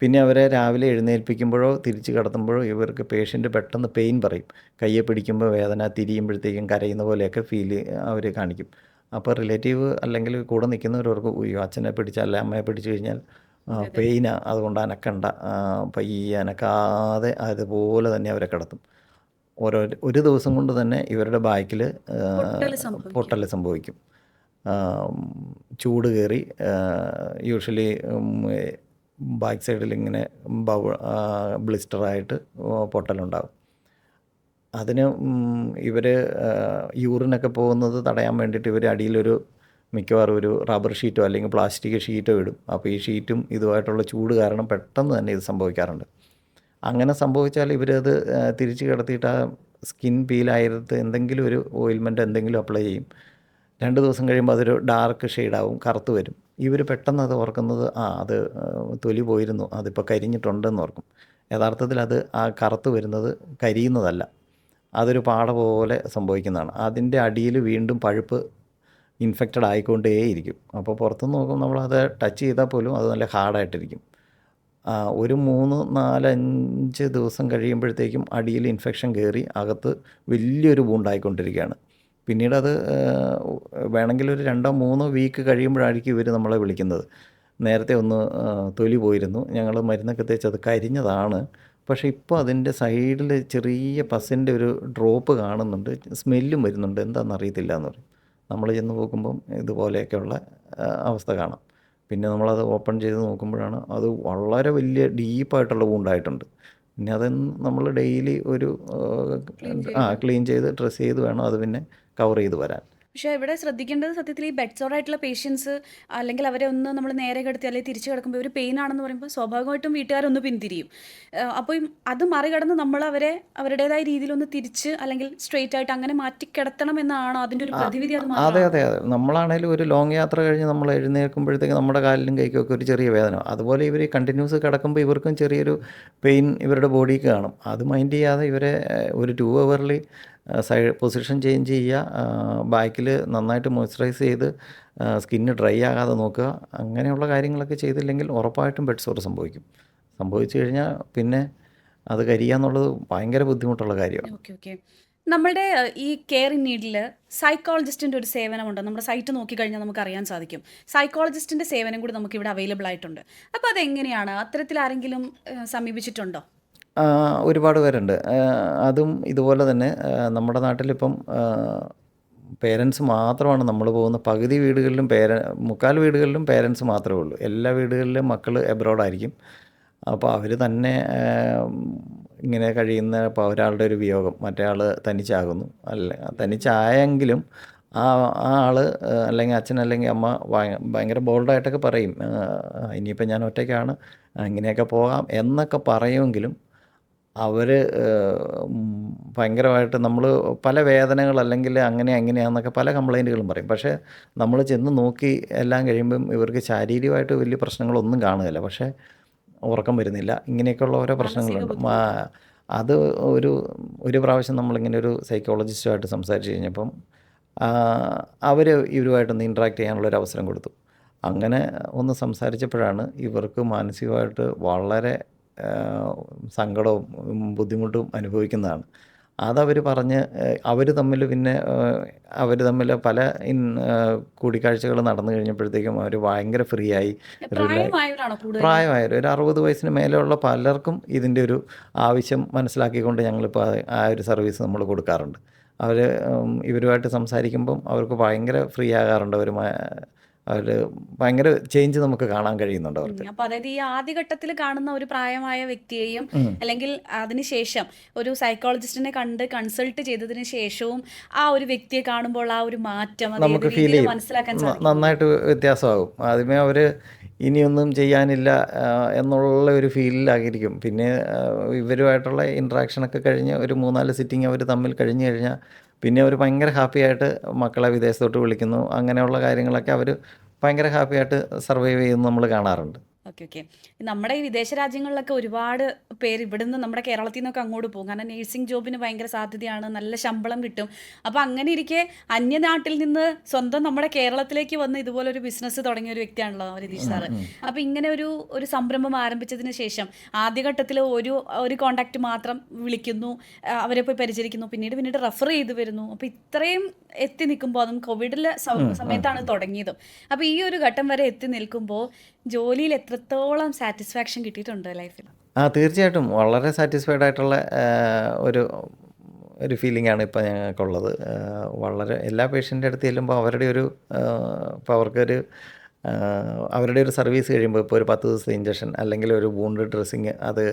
A: പിന്നെ അവരെ രാവിലെ എഴുന്നേൽപ്പിക്കുമ്പോഴോ തിരിച്ച് കിടത്തുമ്പോഴോ ഇവർക്ക് പേഷ്യൻ്റ് പെട്ടെന്ന് പെയിൻ പറയും. കയ്യെ പിടിക്കുമ്പോൾ വേദന, തിരിയുമ്പോഴത്തേക്കും കരയുന്ന പോലെയൊക്കെ അവർ കാണിക്കും. അപ്പോൾ റിലേറ്റീവ് അല്ലെങ്കിൽ കൂടെ നിൽക്കുന്നവർക്ക് അയ്യോ അച്ഛനെ പിടിച്ചാൽ അമ്മയെ പിടിച്ചു കഴിഞ്ഞാൽ പെയിനാ, അതുകൊണ്ട് അനക്കണ്ട, പയ്യെ അനക്കാതെ അതുപോലെ തന്നെ അവരെ കിടത്തും. ഒരു ദിവസം കൊണ്ട് തന്നെ ഇവരുടെ ബാക്കിൽ പൊട്ടൽ സംഭവിക്കും. ചൂട് കയറി യൂഷ്വലി ബാക്ക് സൈഡിൽ ഇങ്ങനെ ബ്ലിസ്റ്ററായിട്ട് പൊട്ടലുണ്ടാകും. അതിന് ഇവർ യൂറിനൊക്കെ പോകുന്നത് തടയാൻ വേണ്ടിയിട്ട് ഇവർ അടിയിലൊരു മിക്കവാറും ഒരു റബ്ബർ ഷീറ്റോ അല്ലെങ്കിൽ പ്ലാസ്റ്റിക് ഷീറ്റോ ഇടും. അപ്പോൾ ഈ ഷീറ്റും ഇതുമായിട്ടുള്ള ചൂട് കാരണം പെട്ടെന്ന് തന്നെ ഇത് സംഭവിക്കാറുണ്ട്. അങ്ങനെ സംഭവിച്ചാൽ ഇവരത് തിരിച്ച് കിടത്തിയിട്ട് ആ സ്കിൻ പീലായിട്ട് എന്തെങ്കിലും ഒരു ഓയിൽമെൻറ്റ് എന്തെങ്കിലും അപ്ലൈ ചെയ്യും. 2 ദിവസം കഴിയുമ്പോൾ അതൊരു ഡാർക്ക് ഷെയ്ഡാവും, കറുത്ത് വരും. ഇവർ പെട്ടെന്ന് അത് ഓർക്കുന്നത് അത് തൊലി പോയിരുന്നു, അതിപ്പോൾ കരിഞ്ഞിട്ടുണ്ടെന്ന് ഓർക്കും. യഥാർത്ഥത്തിൽ അത് ആ കറുത്ത് വരുന്നത് കരിയുന്നതല്ല, അതൊരു പാട പോലെ സംഭവിക്കുന്നതാണ്. അതിൻ്റെ അടിയിൽ വീണ്ടും പഴുപ്പ് ഇൻഫെക്റ്റഡ് ആയിക്കൊണ്ടേയിരിക്കും. അപ്പോൾ പുറത്തുനിന്ന് നോക്കുമ്പോൾ നമ്മളത് ടച്ച് ചെയ്താൽ പോലും അത് നല്ല ഹാർഡായിട്ടിരിക്കും. ഒരു 3, 4, 5 ദിവസം കഴിയുമ്പോഴത്തേക്കും അടിയിൽ ഇൻഫെക്ഷൻ കയറി അകത്ത് വലിയൊരു വൂണ്ടായിക്കൊണ്ടിരിക്കുകയാണ്. പിന്നീട് അത് വേണമെങ്കിൽ ഒരു 2-3 വീക്ക് കഴിയുമ്പോഴായിരിക്കും ഇവർ നമ്മളെ വിളിക്കുന്നത്. നേരത്തെ ഒന്ന് തൊലി പോയിരുന്നു, ഞങ്ങൾ മരുന്നൊക്കെ തേച്ച് അത് കരിഞ്ഞതാണ്, പക്ഷേ ഇപ്പോൾ അതിൻ്റെ സൈഡിൽ ചെറിയ പസിൻ്റെ ഒരു ഡ്രോപ്പ് കാണുന്നുണ്ട്, സ്മെല്ലും വരുന്നുണ്ട്, എന്താണെന്ന് അറിയത്തില്ല എന്ന് പറയും. നമ്മൾ ചെന്ന് നോക്കുമ്പം ഇതുപോലെയൊക്കെയുള്ള അവസ്ഥ കാണാം. പിന്നെ നമ്മളത് ഓപ്പൺ ചെയ്ത് നോക്കുമ്പോഴാണ് അത് വളരെ വലിയ ഡീപ്പായിട്ടുള്ള വൂണ്ടായിട്ടുണ്ട്. പിന്നെ അത് നമ്മൾ ഡെയിലി ഒരു ക്ലീൻ ചെയ്ത് ഡ്രസ്സ് ചെയ്ത് വേണം അത് പിന്നെ കവർ ചെയ്ത് വരാൻ.
B: പക്ഷേ ഇവിടെ ശ്രദ്ധിക്കേണ്ടത് സത്യത്തിൽ ഈ ബെഡ് സോർ ആയിട്ടുള്ള പേഷ്യൻസ് അല്ലെങ്കിൽ അവരെ ഒന്ന് നമ്മൾ നേരെ കിടത്തി അല്ലെങ്കിൽ തിരിച്ച് കിടക്കുമ്പോൾ ഒരു പെയിൻ ആണെന്ന് പറയുമ്പോൾ സ്വാഭാവികമായിട്ടും വീട്ടുകാരൊന്ന് പിന്തിരിയും. അപ്പോൾ അത് മറികടന്ന് നമ്മൾ അവരെ അവരുടേതായ രീതിയിലൊന്ന് തിരിച്ച് അല്ലെങ്കിൽ സ്ട്രെയിറ്റ് ആയിട്ട് അങ്ങനെ മാറ്റി കിടത്തണം എന്നാണോ അതിൻ്റെ ഒരു പ്രതിവിധി?
A: അതെ അതെ അതെ, നമ്മളാണെങ്കിലും ഒരു ലോങ് യാത്ര കഴിഞ്ഞ് നമ്മൾ എഴുന്നേൽക്കുമ്പോഴത്തേക്ക് നമ്മുടെ കാലിലും കൈക്കും ഒക്കെ ഒരു ചെറിയ വേദന, അതുപോലെ ഇവർ കണ്ടിന്യൂസ് കിടക്കുമ്പോൾ ഇവർക്കും ചെറിയൊരു പെയിൻ ഇവരുടെ ബോഡിക്ക് കാണും. അത് മൈൻഡ് ചെയ്യാതെ ഇവരെ ഒരു 2 ഹവറിൽ പൊസിഷൻ ചേഞ്ച് ചെയ്യുക, ബാക്കിൽ നന്നായിട്ട് മോയ്സ്ചറൈസ് ചെയ്ത് സ്കിന്ന് ഡ്രൈ ആകാതെ നോക്കുക. അങ്ങനെയുള്ള കാര്യങ്ങളൊക്കെ ചെയ്തില്ലെങ്കിൽ ഉറപ്പായിട്ടും ബെഡ് സോർ സംഭവിക്കും. സംഭവിച്ചു കഴിഞ്ഞാൽ പിന്നെ അത് കരിയുക എന്നുള്ളത് ഭയങ്കര ബുദ്ധിമുട്ടുള്ള കാര്യമാണ്.
B: ഓക്കെ. നമ്മളുടെ ഈ കെയർ ഇൻ നീഡിൽ സൈക്കോളജിസ്റ്റിൻ്റെ ഒരു സേവനമുണ്ട്. നമ്മുടെ സൈറ്റ് നോക്കിക്കഴിഞ്ഞാൽ നമുക്ക് അറിയാൻ സാധിക്കും. സൈക്കോളജിസ്റ്റിൻ്റെ സേവനം കൂടി നമുക്കിവിടെ അവൈലബിൾ ആയിട്ടുണ്ട്. അപ്പോൾ അതെങ്ങനെയാണ്? അത്തരത്തിൽ ആരെങ്കിലും സമീപിച്ചിട്ടുണ്ടോ?
A: ഒരുപാട് പേരുണ്ട്. അതും ഇതുപോലെ തന്നെ നമ്മുടെ നാട്ടിലിപ്പം പേരൻസ് മാത്രമാണ് നമ്മൾ പോകുന്ന പകുതി വീടുകളിലും 3/4 വീടുകളിലും പേരൻസ് മാത്രമേ ഉള്ളൂ. എല്ലാ വീടുകളിലും മക്കൾ എബ്രോഡായിരിക്കും. അപ്പോൾ അവർ തന്നെ ഇങ്ങനെ കഴിയുന്ന ഇപ്പോൾ ഒരാളുടെ ഒരു വിയോഗം മറ്റേ ആൾ തനിച്ചാകുന്നു, തനിച്ചായെങ്കിലും ആ ആൾ അല്ലെങ്കിൽ അച്ഛൻ അല്ലെങ്കിൽ അമ്മ ഭയങ്കര ബോൾഡായിട്ടൊക്കെ പറയും, ഇനിയിപ്പോൾ ഞാൻ ഒറ്റയ്ക്കാണ്, ഇങ്ങനെയൊക്കെ പോകാം എന്നൊക്കെ പറയുമെങ്കിലും അവർ ഭയങ്കരമായിട്ട് നമ്മൾ പല വേദനകൾ അല്ലെങ്കിൽ അങ്ങനെയാണെന്നൊക്കെ പല കംപ്ലൈൻറ്റുകളും പറയും. പക്ഷേ നമ്മൾ ചെന്ന് നോക്കി എല്ലാം കഴിയുമ്പം ഇവർക്ക് ശാരീരികമായിട്ട് വലിയ പ്രശ്നങ്ങളൊന്നും കാണുകയില്ല, പക്ഷേ ഉറക്കം വരുന്നില്ല, ഇങ്ങനെയൊക്കെയുള്ള ഓരോ പ്രശ്നങ്ങളുണ്ട്. അത് ഒരു ഒരു പ്രാവശ്യം നമ്മളിങ്ങനെ ഒരു സൈക്കോളജിസ്റ്റുമായിട്ട് സംസാരിച്ച് കഴിഞ്ഞപ്പം അവർ ഇവരുമായിട്ടൊന്ന് ഇൻട്രാക്ട് ചെയ്യാനുള്ളൊരു അവസരം കൊടുത്തു. അങ്ങനെ ഒന്ന് സംസാരിച്ചപ്പോഴാണ് ഇവർക്ക് മാനസികമായിട്ട് വളരെ സങ്കടവും ബുദ്ധിമുട്ടും അനുഭവിക്കുന്നതാണ്. അതവർ പറഞ്ഞ് അവർ തമ്മിൽ പിന്നെ അവർ തമ്മിൽ പല കൂടിക്കാഴ്ചകൾ നടന്നു കഴിഞ്ഞപ്പോഴത്തേക്കും അവർ ഭയങ്കര ഫ്രീ ആയി.
B: പ്രായമായവരാണോ കൂടുതൽ?
A: പ്രായമായവർ ഒരു 60 വയസ്സിന് മേലെയുള്ള പലർക്കും ഇതിൻ്റെ ഒരു ആവശ്യം മനസ്സിലാക്കിക്കൊണ്ട് ഞങ്ങളിപ്പോൾ ആ ഒരു സർവീസ് നമ്മൾ കൊടുക്കാറുണ്ട്. അവർ ഇവരുമായിട്ട് സംസാരിക്കുമ്പം അവർക്ക് ഭയങ്കര ഫ്രീ ആകാറുണ്ട്. അവർ ഭയങ്കര ചേഞ്ച് നമുക്ക് കാണാൻ കഴിയുന്നുണ്ട് അവർക്ക്.
B: അപ്പൊ അതായത് ഈ ആദ്യഘട്ടത്തിൽ കാണുന്ന ഒരു പ്രായമായ വ്യക്തിയെയും അല്ലെങ്കിൽ അതിനുശേഷം ഒരു സൈക്കോളജിസ്റ്റിനെ കണ്ട് കൺസൾട്ട് ചെയ്തതിന് ശേഷവും ആ ഒരു വ്യക്തിയെ കാണുമ്പോൾ ആ ഒരു മാറ്റം അത്
A: നമുക്ക്
B: ഏത്
A: ഫീൽ
B: രീതിയിൽ
A: ചെയ്യും.
B: മനസ്സിലാക്കാൻ സാധിക്കും?
A: നന്നായിട്ട് വ്യത്യാസമാകും. ആദ്യമേ അവർ ഇനിയൊന്നും ചെയ്യാനില്ല എന്നുള്ള ഒരു ഫീലിലായിരിക്കും. പിന്നെ ഇവരുമായിട്ടുള്ള ഇൻട്രാക്ഷനൊക്കെ കഴിഞ്ഞ് ഒരു 3-4 സിറ്റിംഗ് അവർ തമ്മിൽ കഴിഞ്ഞ് കഴിഞ്ഞാൽ പിന്നെ അവർ ഭയങ്കര ഹാപ്പി ആയിട്ട് മക്കളെ വിദേശത്തോട്ട് വിളിക്കുന്നു. അങ്ങനെയുള്ള കാര്യങ്ങളൊക്കെ അവർ ഭയങ്കര ഹാപ്പി ആയിട്ട് സർവൈവ് ചെയ്യുന്നത് നമ്മൾ കാണാറുണ്ട്.
B: Okay okay. നമ്മുടെ ഈ വിദേശ രാജ്യങ്ങളിലൊക്കെ ഒരുപാട് പേര് ഇവിടുന്ന് നമ്മുടെ കേരളത്തിൽ നിന്നൊക്കെ അങ്ങോട്ട് പോകും. കാരണം നേഴ്സിംഗ് ജോബിന് ഭയങ്കര സാധ്യതയാണ്, നല്ല ശമ്പളം കിട്ടും. അപ്പോൾ അങ്ങനെ ഇരിക്കെ അന്യനാട്ടിൽ നിന്ന് സ്വന്തം നമ്മുടെ കേരളത്തിലേക്ക് വന്ന് ഇതുപോലൊരു ബിസിനസ് തുടങ്ങിയ ഒരു വ്യക്തിയാണല്ലോ രതീഷ് സാറ്. അപ്പോൾ ഇങ്ങനെ ഒരു സംരംഭം ആരംഭിച്ചതിന് ശേഷം ആദ്യഘട്ടത്തിൽ ഒരു കോണ്ടാക്റ്റ് മാത്രം വിളിക്കുന്നു, അവരെ പോയി പരിചരിക്കുന്നു, പിന്നീട് റെഫർ ചെയ്ത് വരുന്നു. അപ്പോൾ ഇത്രയും എത്തി നിൽക്കുമ്പോൾ, അതും കോവിഡിലെ സമയത്താണ് തുടങ്ങിയത്. അപ്പോൾ ഈ ഒരു ഘട്ടം വരെ എത്തി നിൽക്കുമ്പോൾ ജോലിയിൽ എത്രത്തോളം സാറ്റിസ്ഫാക്ഷൻ കിട്ടിയിട്ടുണ്ട് ലൈഫിൽ?
A: തീർച്ചയായിട്ടും വളരെ സാറ്റിസ്ഫൈഡ് ആയിട്ടുള്ള ഒരു ഒരു ഫീലിംഗ് ആണ് ഇപ്പോൾ ഞങ്ങൾക്കുള്ളത്. വളരെ എല്ലാ പേഷ്യൻ്റെ അടുത്ത് ചെല്ലുമ്പോൾ ഇപ്പോൾ അവർക്കൊരു അവരുടെ ഒരു സർവീസ് കഴിയുമ്പോൾ ഇപ്പോൾ ഒരു 10 ദിവസത്തെ ഇഞ്ചക്ഷൻ അല്ലെങ്കിൽ ഒരു വൂണ്ട് ഡ്രസ്സിങ്, അത്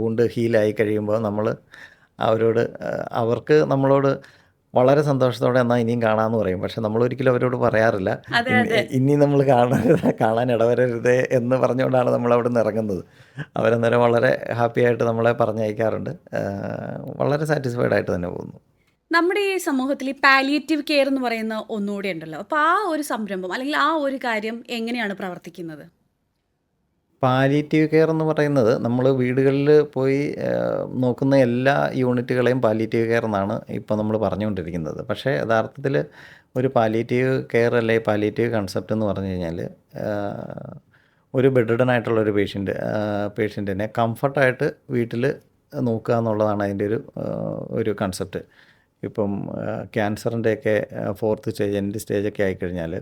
A: വൂണ്ട് ഹീലായി കഴിയുമ്പോൾ നമ്മൾ അവർക്ക് നമ്മളോട് വളരെ സന്തോഷത്തോടെ എന്നാൽ ഇനിയും കാണാമെന്ന് പറയും. പക്ഷെ നമ്മളൊരിക്കലും അവരോട് പറയാറില്ല ഇനി നമ്മൾ കാണാൻ ഇടവരരുതേ എന്ന് പറഞ്ഞുകൊണ്ടാണ് നമ്മൾ അവിടെ നിന്ന് ഇറങ്ങുന്നത്. അവരന്നേരം വളരെ ഹാപ്പി ആയിട്ട് നമ്മളെ പറഞ്ഞയക്കാറുണ്ട്. വളരെ സാറ്റിസ്ഫൈഡ് ആയിട്ട് തന്നെ പോകുന്നു.
B: നമ്മുടെ ഈ സമൂഹത്തിൽ ഈ പാലിയേറ്റീവ് കെയർ എന്ന് പറയുന്ന ഒന്നുകൂടെ ഉണ്ടല്ലോ. അപ്പോൾ ആ ഒരു സംരംഭം അല്ലെങ്കിൽ ആ ഒരു കാര്യം എങ്ങനെയാണ് പ്രവർത്തിക്കുന്നത്?
A: പാലിയേറ്റീവ് കെയർ എന്ന് പറയുന്നത് നമ്മൾ വീടുകളിൽ പോയി നോക്കുന്ന എല്ലാ യൂണിറ്റുകളെയും പാലിയേറ്റീവ് കെയർ എന്നാണ് ഇപ്പോൾ നമ്മൾ പറഞ്ഞുകൊണ്ടിരിക്കുന്നത്. പക്ഷേ യഥാർത്ഥത്തിൽ ഒരു പാലിയേറ്റീവ് കെയർ അല്ലെ പാലിയേറ്റീവ് കൺസെപ്റ്റ് എന്ന് പറഞ്ഞു കഴിഞ്ഞാൽ ഒരു ബെഡ്രിഡൻ ആയിട്ടുള്ളൊരു പേഷ്യൻറ്റിനെ കംഫർട്ടായിട്ട് വീട്ടിൽ നോക്കുക എന്നുള്ളതാണ് അതിൻ്റെ ഒരു കൺസെപ്റ്റ്. ഇപ്പം ക്യാൻസറിൻ്റെയൊക്കെ 4th സ്റ്റേജ്, എൻഡ് സ്റ്റേജൊക്കെ ആയിക്കഴിഞ്ഞാൽ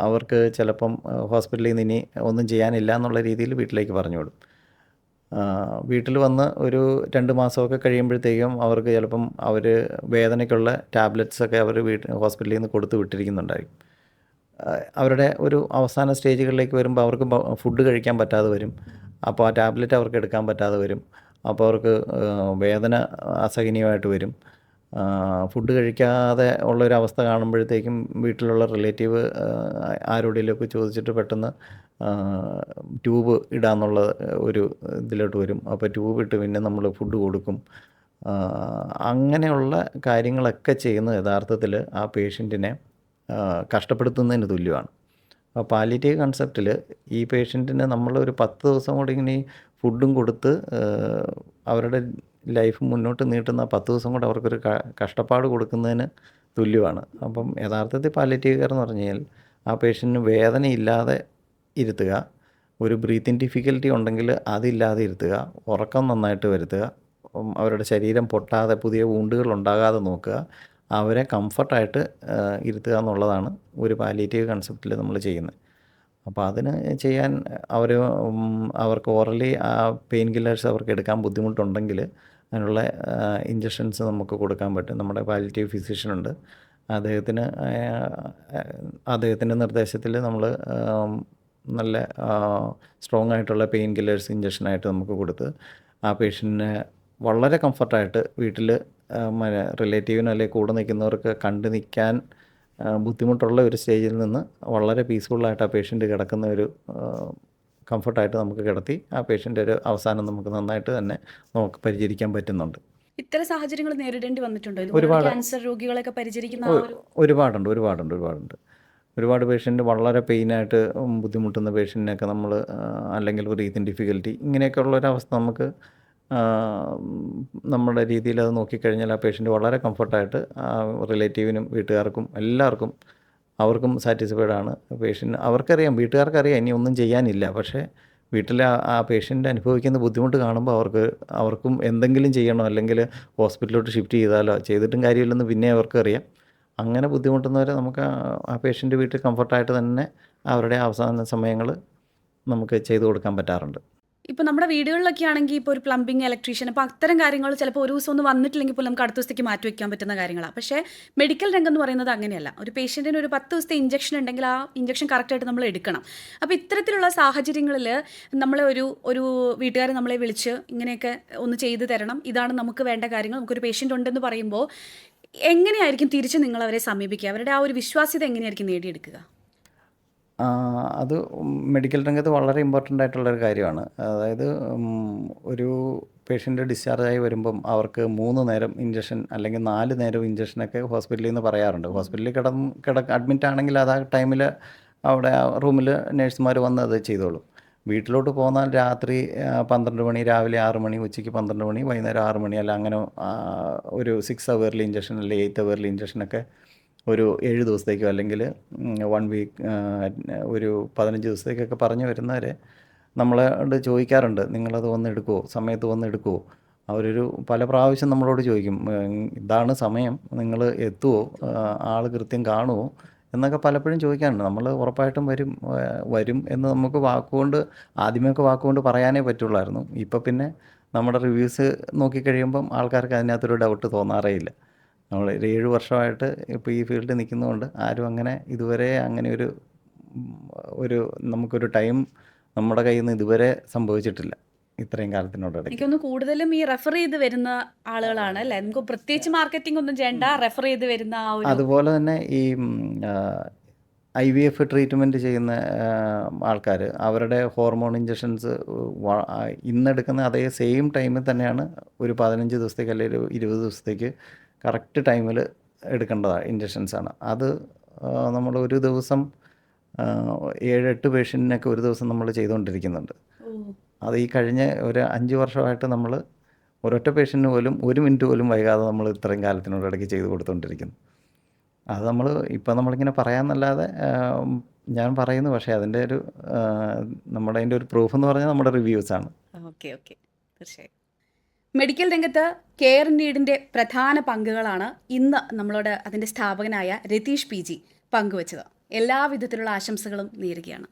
A: അവർക്ക് ചിലപ്പം ഹോസ്പിറ്റലിൽ നിന്ന് ഇനി ഒന്നും ചെയ്യാനില്ല എന്നുള്ള രീതിയിൽ വീട്ടിലേക്ക് പറഞ്ഞു വിടും. വീട്ടിൽ വന്ന് ഒരു 2 മാസമൊക്കെ കഴിയുമ്പോഴത്തേക്കും അവർക്ക് ചിലപ്പം വേദനയ്ക്കുള്ള ടാബ്ലറ്റ്സൊക്കെ ഹോസ്പിറ്റലിൽ നിന്ന് കൊടുത്ത് വിട്ടിരിക്കുന്നുണ്ടായിരിക്കും. അവരുടെ ഒരു അവസാന സ്റ്റേജുകളിലേക്ക് വരുമ്പോൾ അവർക്ക് ഫുഡ് കഴിക്കാൻ പറ്റാതെ വരും. അപ്പോൾ ആ ടാബ്ലറ്റ് അവർക്ക് എടുക്കാൻ പറ്റാതെ വരും. അപ്പോൾ അവർക്ക് വേദന അസഹനീയമായിട്ട് വരും. ഫുഡ് കഴിക്കാതെ ഉള്ളൊരവസ്ഥ കാണുമ്പോഴത്തേക്കും വീട്ടിലുള്ള റിലേറ്റീവ് ആരോടെങ്കിലുമൊക്കെ ചോദിച്ചിട്ട് പെട്ടെന്ന് ട്യൂബ് ഇടാന്നുള്ള ഒരു ഇതിലോട്ട് വരും. അപ്പോൾ ട്യൂബ് ഇട്ട് പിന്നെ നമ്മൾ ഫുഡ് കൊടുക്കും. അങ്ങനെയുള്ള കാര്യങ്ങളൊക്കെ ചെയ്യുന്നത് യഥാർത്ഥത്തിൽ ആ പേഷ്യൻറ്റിനെ കഷ്ടപ്പെടുത്തുന്നതിന് തുല്യമാണ്. അപ്പോൾ പാലിയേറ്റീവ് കൺസെപ്റ്റിൽ ഈ പേഷ്യൻറ്റിനെ നമ്മളൊരു 10 ദിവസം കൂടി ഇങ്ങനെ ഫുഡും കൊടുത്ത് അവരുടെ ലൈഫ് മുന്നോട്ട് നീട്ടുന്ന 10 ദിവസം കൊണ്ട് അവർക്കൊരു കഷ്ടപ്പാട് കൊടുക്കുന്നതിന് തുല്യമാണ്. അപ്പം യഥാർത്ഥത്തിൽ പാലിയേറ്റീവ് കെയർ എന്ന് പറഞ്ഞു കഴിഞ്ഞാൽ ആ പേഷ്യൻറ്റിന് വേദനയില്ലാതെ ഇരുത്തുക, ഒരു ബ്രീത്തിങ് ഡിഫിക്കൽറ്റി ഉണ്ടെങ്കിൽ അതില്ലാതെ ഇരുത്തുക, ഉറക്കം നന്നായിട്ട് വരുത്തുക, അവരുടെ ശരീരം പൊട്ടാതെ പുതിയ വൂണ്ടുകൾ ഉണ്ടാകാതെ നോക്കുക, അവരെ കംഫർട്ടായിട്ട് ഇരുത്തുക എന്നുള്ളതാണ് ഒരു പാലിയേറ്റീവ് കൺസെപ്റ്റിൽ നമ്മൾ ചെയ്യുന്നത്. അപ്പോൾ അതിന് ചെയ്യാൻ അവർക്ക് ഓറലി ആ പെയിൻ കില്ലേഴ്സ് അവർക്ക് എടുക്കാൻ ബുദ്ധിമുട്ടുണ്ടെങ്കിൽ അതിനുള്ള ഇഞ്ചക്ഷൻസ് നമുക്ക് കൊടുക്കാൻ പറ്റും. നമ്മുടെ പാലിയേറ്റീവ് ഫിസിഷ്യനുണ്ട്. അദ്ദേഹത്തിൻ്റെ നിർദ്ദേശത്തിൽ നമ്മൾ നല്ല സ്ട്രോങ് ആയിട്ടുള്ള പെയിൻ കില്ലേഴ്സ് ഇഞ്ചക്ഷനായിട്ട് നമുക്ക് കൊടുത്ത് ആ പേഷ്യൻറ്റിനെ വളരെ കംഫർട്ടായിട്ട് വീട്ടിൽ റിലേറ്റീവിനോ അല്ലെങ്കിൽ കൂടെ നിൽക്കുന്നവർക്ക് കണ്ടു നിൽക്കാൻ ബുദ്ധിമുട്ടുള്ള ഒരു സ്റ്റേജിൽ നിന്ന് വളരെ പീസ്ഫുള്ളായിട്ട് ആ പേഷ്യൻ്റ് കിടക്കുന്ന ഒരു കംഫർട്ടായിട്ട് നമുക്ക് കിടത്തി ആ പേഷ്യൻ്റെ ഒരു അവസാനം നമുക്ക് നന്നായിട്ട് തന്നെ നമുക്ക് പരിചരിക്കാൻ പറ്റുന്നുണ്ട്.
B: ഇത്തരം സാഹചര്യങ്ങൾ നേരിടേണ്ടി വന്നിട്ടുണ്ടോ?
A: ഒരുപാട്
B: ക്യാൻസർ രോഗികളൊക്കെ പരിചരിക്കുന്ന
A: ഒരുപാടുണ്ട്. ഒരുപാട് പേഷ്യൻ്റ് വളരെ പെയിനായിട്ട് ബുദ്ധിമുട്ടുന്ന പേഷ്യൻറ്റിനൊക്കെ നമ്മൾ അല്ലെങ്കിൽ ബ്രീത്തിങ് ഡിഫിക്കൽറ്റി ഇങ്ങനെയൊക്കെ ഉള്ളൊരവസ്ഥ നമുക്ക് നമ്മുടെ രീതിയിൽ അത് നോക്കിക്കഴിഞ്ഞാൽ ആ പേഷ്യൻ്റ് വളരെ കംഫർട്ടായിട്ട് റിലേറ്റീവിനും വീട്ടുകാർക്കും എല്ലാവർക്കും അവർക്കും സാറ്റിസ്ഫൈഡ് ആണ്. അവർക്കറിയാം, വീട്ടുകാർക്കറിയാം ഇനി ഒന്നും ചെയ്യാനില്ല. പക്ഷേ വീട്ടിലെ ആ പേഷ്യൻ്റ് അനുഭവിക്കുന്ന ബുദ്ധിമുട്ട് കാണുമ്പോൾ അവർക്കും എന്തെങ്കിലും ചെയ്യണോ, അല്ലെങ്കിൽ ഹോസ്പിറ്റലിലോട്ട് ഷിഫ്റ്റ് ചെയ്തിട്ടും കാര്യമില്ലെന്ന് പിന്നെ അവർക്കറിയാം. അങ്ങനെ ബുദ്ധിമുട്ടുന്നവരെ നമുക്ക് ആ പേഷ്യൻ്റ് വീട്ടിൽ കംഫർട്ടായിട്ട് തന്നെ അവരുടെ അവസാന സമയങ്ങൾ നമുക്ക് ചെയ്തു കൊടുക്കാൻ പറ്റാറുണ്ട്.
B: ഇപ്പോൾ നമ്മുടെ വീടുകളിലൊക്കെ ആണെങ്കിൽ ഇപ്പോൾ ഒരു പ്ലംബിംഗ്, ഇലക്ട്രീഷ്യൻ, അപ്പോൾ അത്തരം കാര്യങ്ങൾ ചിലപ്പോൾ ഒരു ദിവസം ഒന്നും വന്നിട്ടില്ലെങ്കിൽ പോലും നമുക്ക് അടുത്ത ദിവസത്തേക്ക് മാറ്റി വയ്ക്കാൻ പറ്റുന്ന കാര്യങ്ങളാണ്. പക്ഷേ മെഡിക്കൽ രംഗം എന്ന് പറയുന്നത് അങ്ങനെയല്ല. ഒരു പേഷ്യൻറ്റിന് ഒരു 10 ദിവസത്തെ ഇഞ്ചക്ഷൻ ഉണ്ടെങ്കിൽ ആ ഇഞ്ചക്ഷൻ കറക്റ്റായിട്ട് നമ്മൾ എടുക്കണം. അപ്പോൾ ഇത്തരത്തിലുള്ള സാഹചര്യങ്ങളിൽ നമ്മളെ ഒരു വീട്ടുകാർ നമ്മളെ വിളിച്ച് ഇങ്ങനെയൊക്കെ ഒന്ന് ചെയ്തു തരണം, ഇതാണ് നമുക്ക് വേണ്ട കാര്യങ്ങൾ, നമുക്കൊരു പേഷ്യൻ്റ് ഉണ്ടെന്ന് പറയുമ്പോൾ എങ്ങനെയായിരിക്കും തിരിച്ച് നിങ്ങൾ അവരെ സമീപിക്കുക? അവരുടെ ആ ഒരു വിശ്വാസ്യത എങ്ങനെയായിരിക്കും നേടിയെടുക്കുക?
A: അത് മെഡിക്കൽ രംഗത്ത് വളരെ ഇമ്പോർട്ടൻ്റ് ആയിട്ടുള്ളൊരു കാര്യമാണ്. അതായത് ഒരു പേഷ്യൻ്റ് ഡിസ്ചാർജായി വരുമ്പം അവർക്ക് 3 നേരം ഇഞ്ചക്ഷൻ അല്ലെങ്കിൽ 4 നേരം ഇഞ്ചക്ഷനൊക്കെ ഹോസ്പിറ്റലിൽ നിന്ന് പറയാറുണ്ട്. ഹോസ്പിറ്റലിൽ അഡ്മിറ്റ് ആണെങ്കിൽ അത് ആ ടൈമിൽ അവിടെ റൂമിൽ നേഴ്സുമാർ വന്ന് അത് ചെയ്തോളും. വീട്ടിലോട്ട് പോന്നാൽ രാത്രി 12 മണി, രാവിലെ 6 മണി, ഉച്ചയ്ക്ക് 12 മണി, വൈകുന്നേരം 6 മണി, അല്ല അങ്ങനെ ഒരു 6 അവേർലി ഇഞ്ചക്ഷൻ അല്ലെങ്കിൽ 8 അവേർലി ഇഞ്ചക്ഷനൊക്കെ ഒരു 7 ദിവസത്തേക്കോ അല്ലെങ്കിൽ 1 വീക്ക്, ഒരു 15 ദിവസത്തേക്കൊക്കെ പറഞ്ഞു വരുന്നവരെ നമ്മളോട് ചോദിക്കാറുണ്ട്, നിങ്ങളത് വന്നെടുക്കുമോ, സമയത്ത് വന്നെടുക്കുമോ. അവരൊരു പല പ്രാവശ്യം നമ്മളോട് ചോദിക്കും, ഇതാണ് സമയം, നിങ്ങൾ എത്തുമോ, ആൾ കൃത്യം കാണുമോ എന്നൊക്കെ പലപ്പോഴും ചോദിക്കാറുണ്ട്. നമ്മൾ ഉറപ്പായിട്ടും വരും എന്ന് നമുക്ക് ആദ്യമൊക്കെ വാക്കുകൊണ്ട് പറയാനേ പറ്റുള്ളായിരുന്നു. ഇപ്പോൾ പിന്നെ നമ്മുടെ റിവ്യൂസ് നോക്കിക്കഴിയുമ്പം ആൾക്കാർക്ക് അതിനകത്തൊരു ഡൗട്ട് തോന്നാറേ ഇല്ല. നമ്മൾ 7 വർഷമായിട്ട് ഇപ്പോൾ ഈ ഫീൽഡിൽ നിൽക്കുന്നതുകൊണ്ട് ആരും അങ്ങനെ ഇതുവരെ അങ്ങനെ ഒരു നമുക്കൊരു ടൈം നമ്മുടെ കയ്യിൽ നിന്ന് ഇതുവരെ സംഭവിച്ചിട്ടില്ല ഇത്രയും കാലത്തിനോടിടയ്ക്ക്.
B: എനിക്കൊന്ന് കൂടുതലും ഈ റെഫർ ചെയ്ത് വരുന്ന ആളുകളാണ് അല്ലേ? നമുക്ക് പ്രത്യേകിച്ച് മാർക്കറ്റിംഗ് ഒന്നും ചെയ്യണ്ട, റെഫർ ചെയ്ത് വരുന്ന ആ ഒരു.
A: അതുപോലെ തന്നെ ഈ IVF ട്രീറ്റ്മെൻറ്റ് ചെയ്യുന്ന ആൾക്കാർ അവരുടെ ഹോർമോൺ ഇഞ്ചക്ഷൻസ് ഇന്നെടുക്കുന്ന അതേ സെയിം ടൈമിൽ തന്നെയാണ് ഒരു 15 ദിവസത്തേക്ക് അല്ലെങ്കിൽ ഒരു 20 ദിവസത്തേക്ക് കറക്റ്റ് ടൈമിൽ എടുക്കേണ്ടതാണ് ഇഞ്ചക്ഷൻസാണ്. അത് നമ്മൾ ഒരു ദിവസം 7-8 പേഷ്യൻറ്റിനൊക്കെ ഒരു ദിവസം നമ്മൾ ചെയ്തുകൊണ്ടിരിക്കുന്നുണ്ട്. അത് ഈ കഴിഞ്ഞ ഒരു 5 വർഷമായിട്ട് നമ്മൾ ഒരൊറ്റ പേഷ്യൻറ്റിന് പോലും 1 മിനിറ്റ് പോലും വൈകാതെ നമ്മൾ ഇത്രയും കാലത്തിനോടിടയ്ക്ക് ചെയ്ത് കൊടുത്തുകൊണ്ടിരിക്കുന്നു. അത് നമ്മളിങ്ങനെ പറയാമെന്നല്ലാതെ ഞാൻ പറയുന്നു. പക്ഷേ അതിൻ്റെ അതിൻ്റെ ഒരു പ്രൂഫ് എന്ന് പറഞ്ഞാൽ നമ്മുടെ റിവ്യൂസാണ്.
B: ഓക്കെ, തീർച്ചയായും. മെഡിക്കൽ രംഗത്ത് കെയർ നീഡിൻ്റെ പ്രധാന പങ്കുകളാണ് ഇന്ന് നമ്മളോട് അതിൻ്റെ സ്ഥാപകനായ രതീഷ് PG പങ്കുവച്ചത്. എല്ലാവിധത്തിലുള്ള ആശംസകളും നേരുകയാണ്.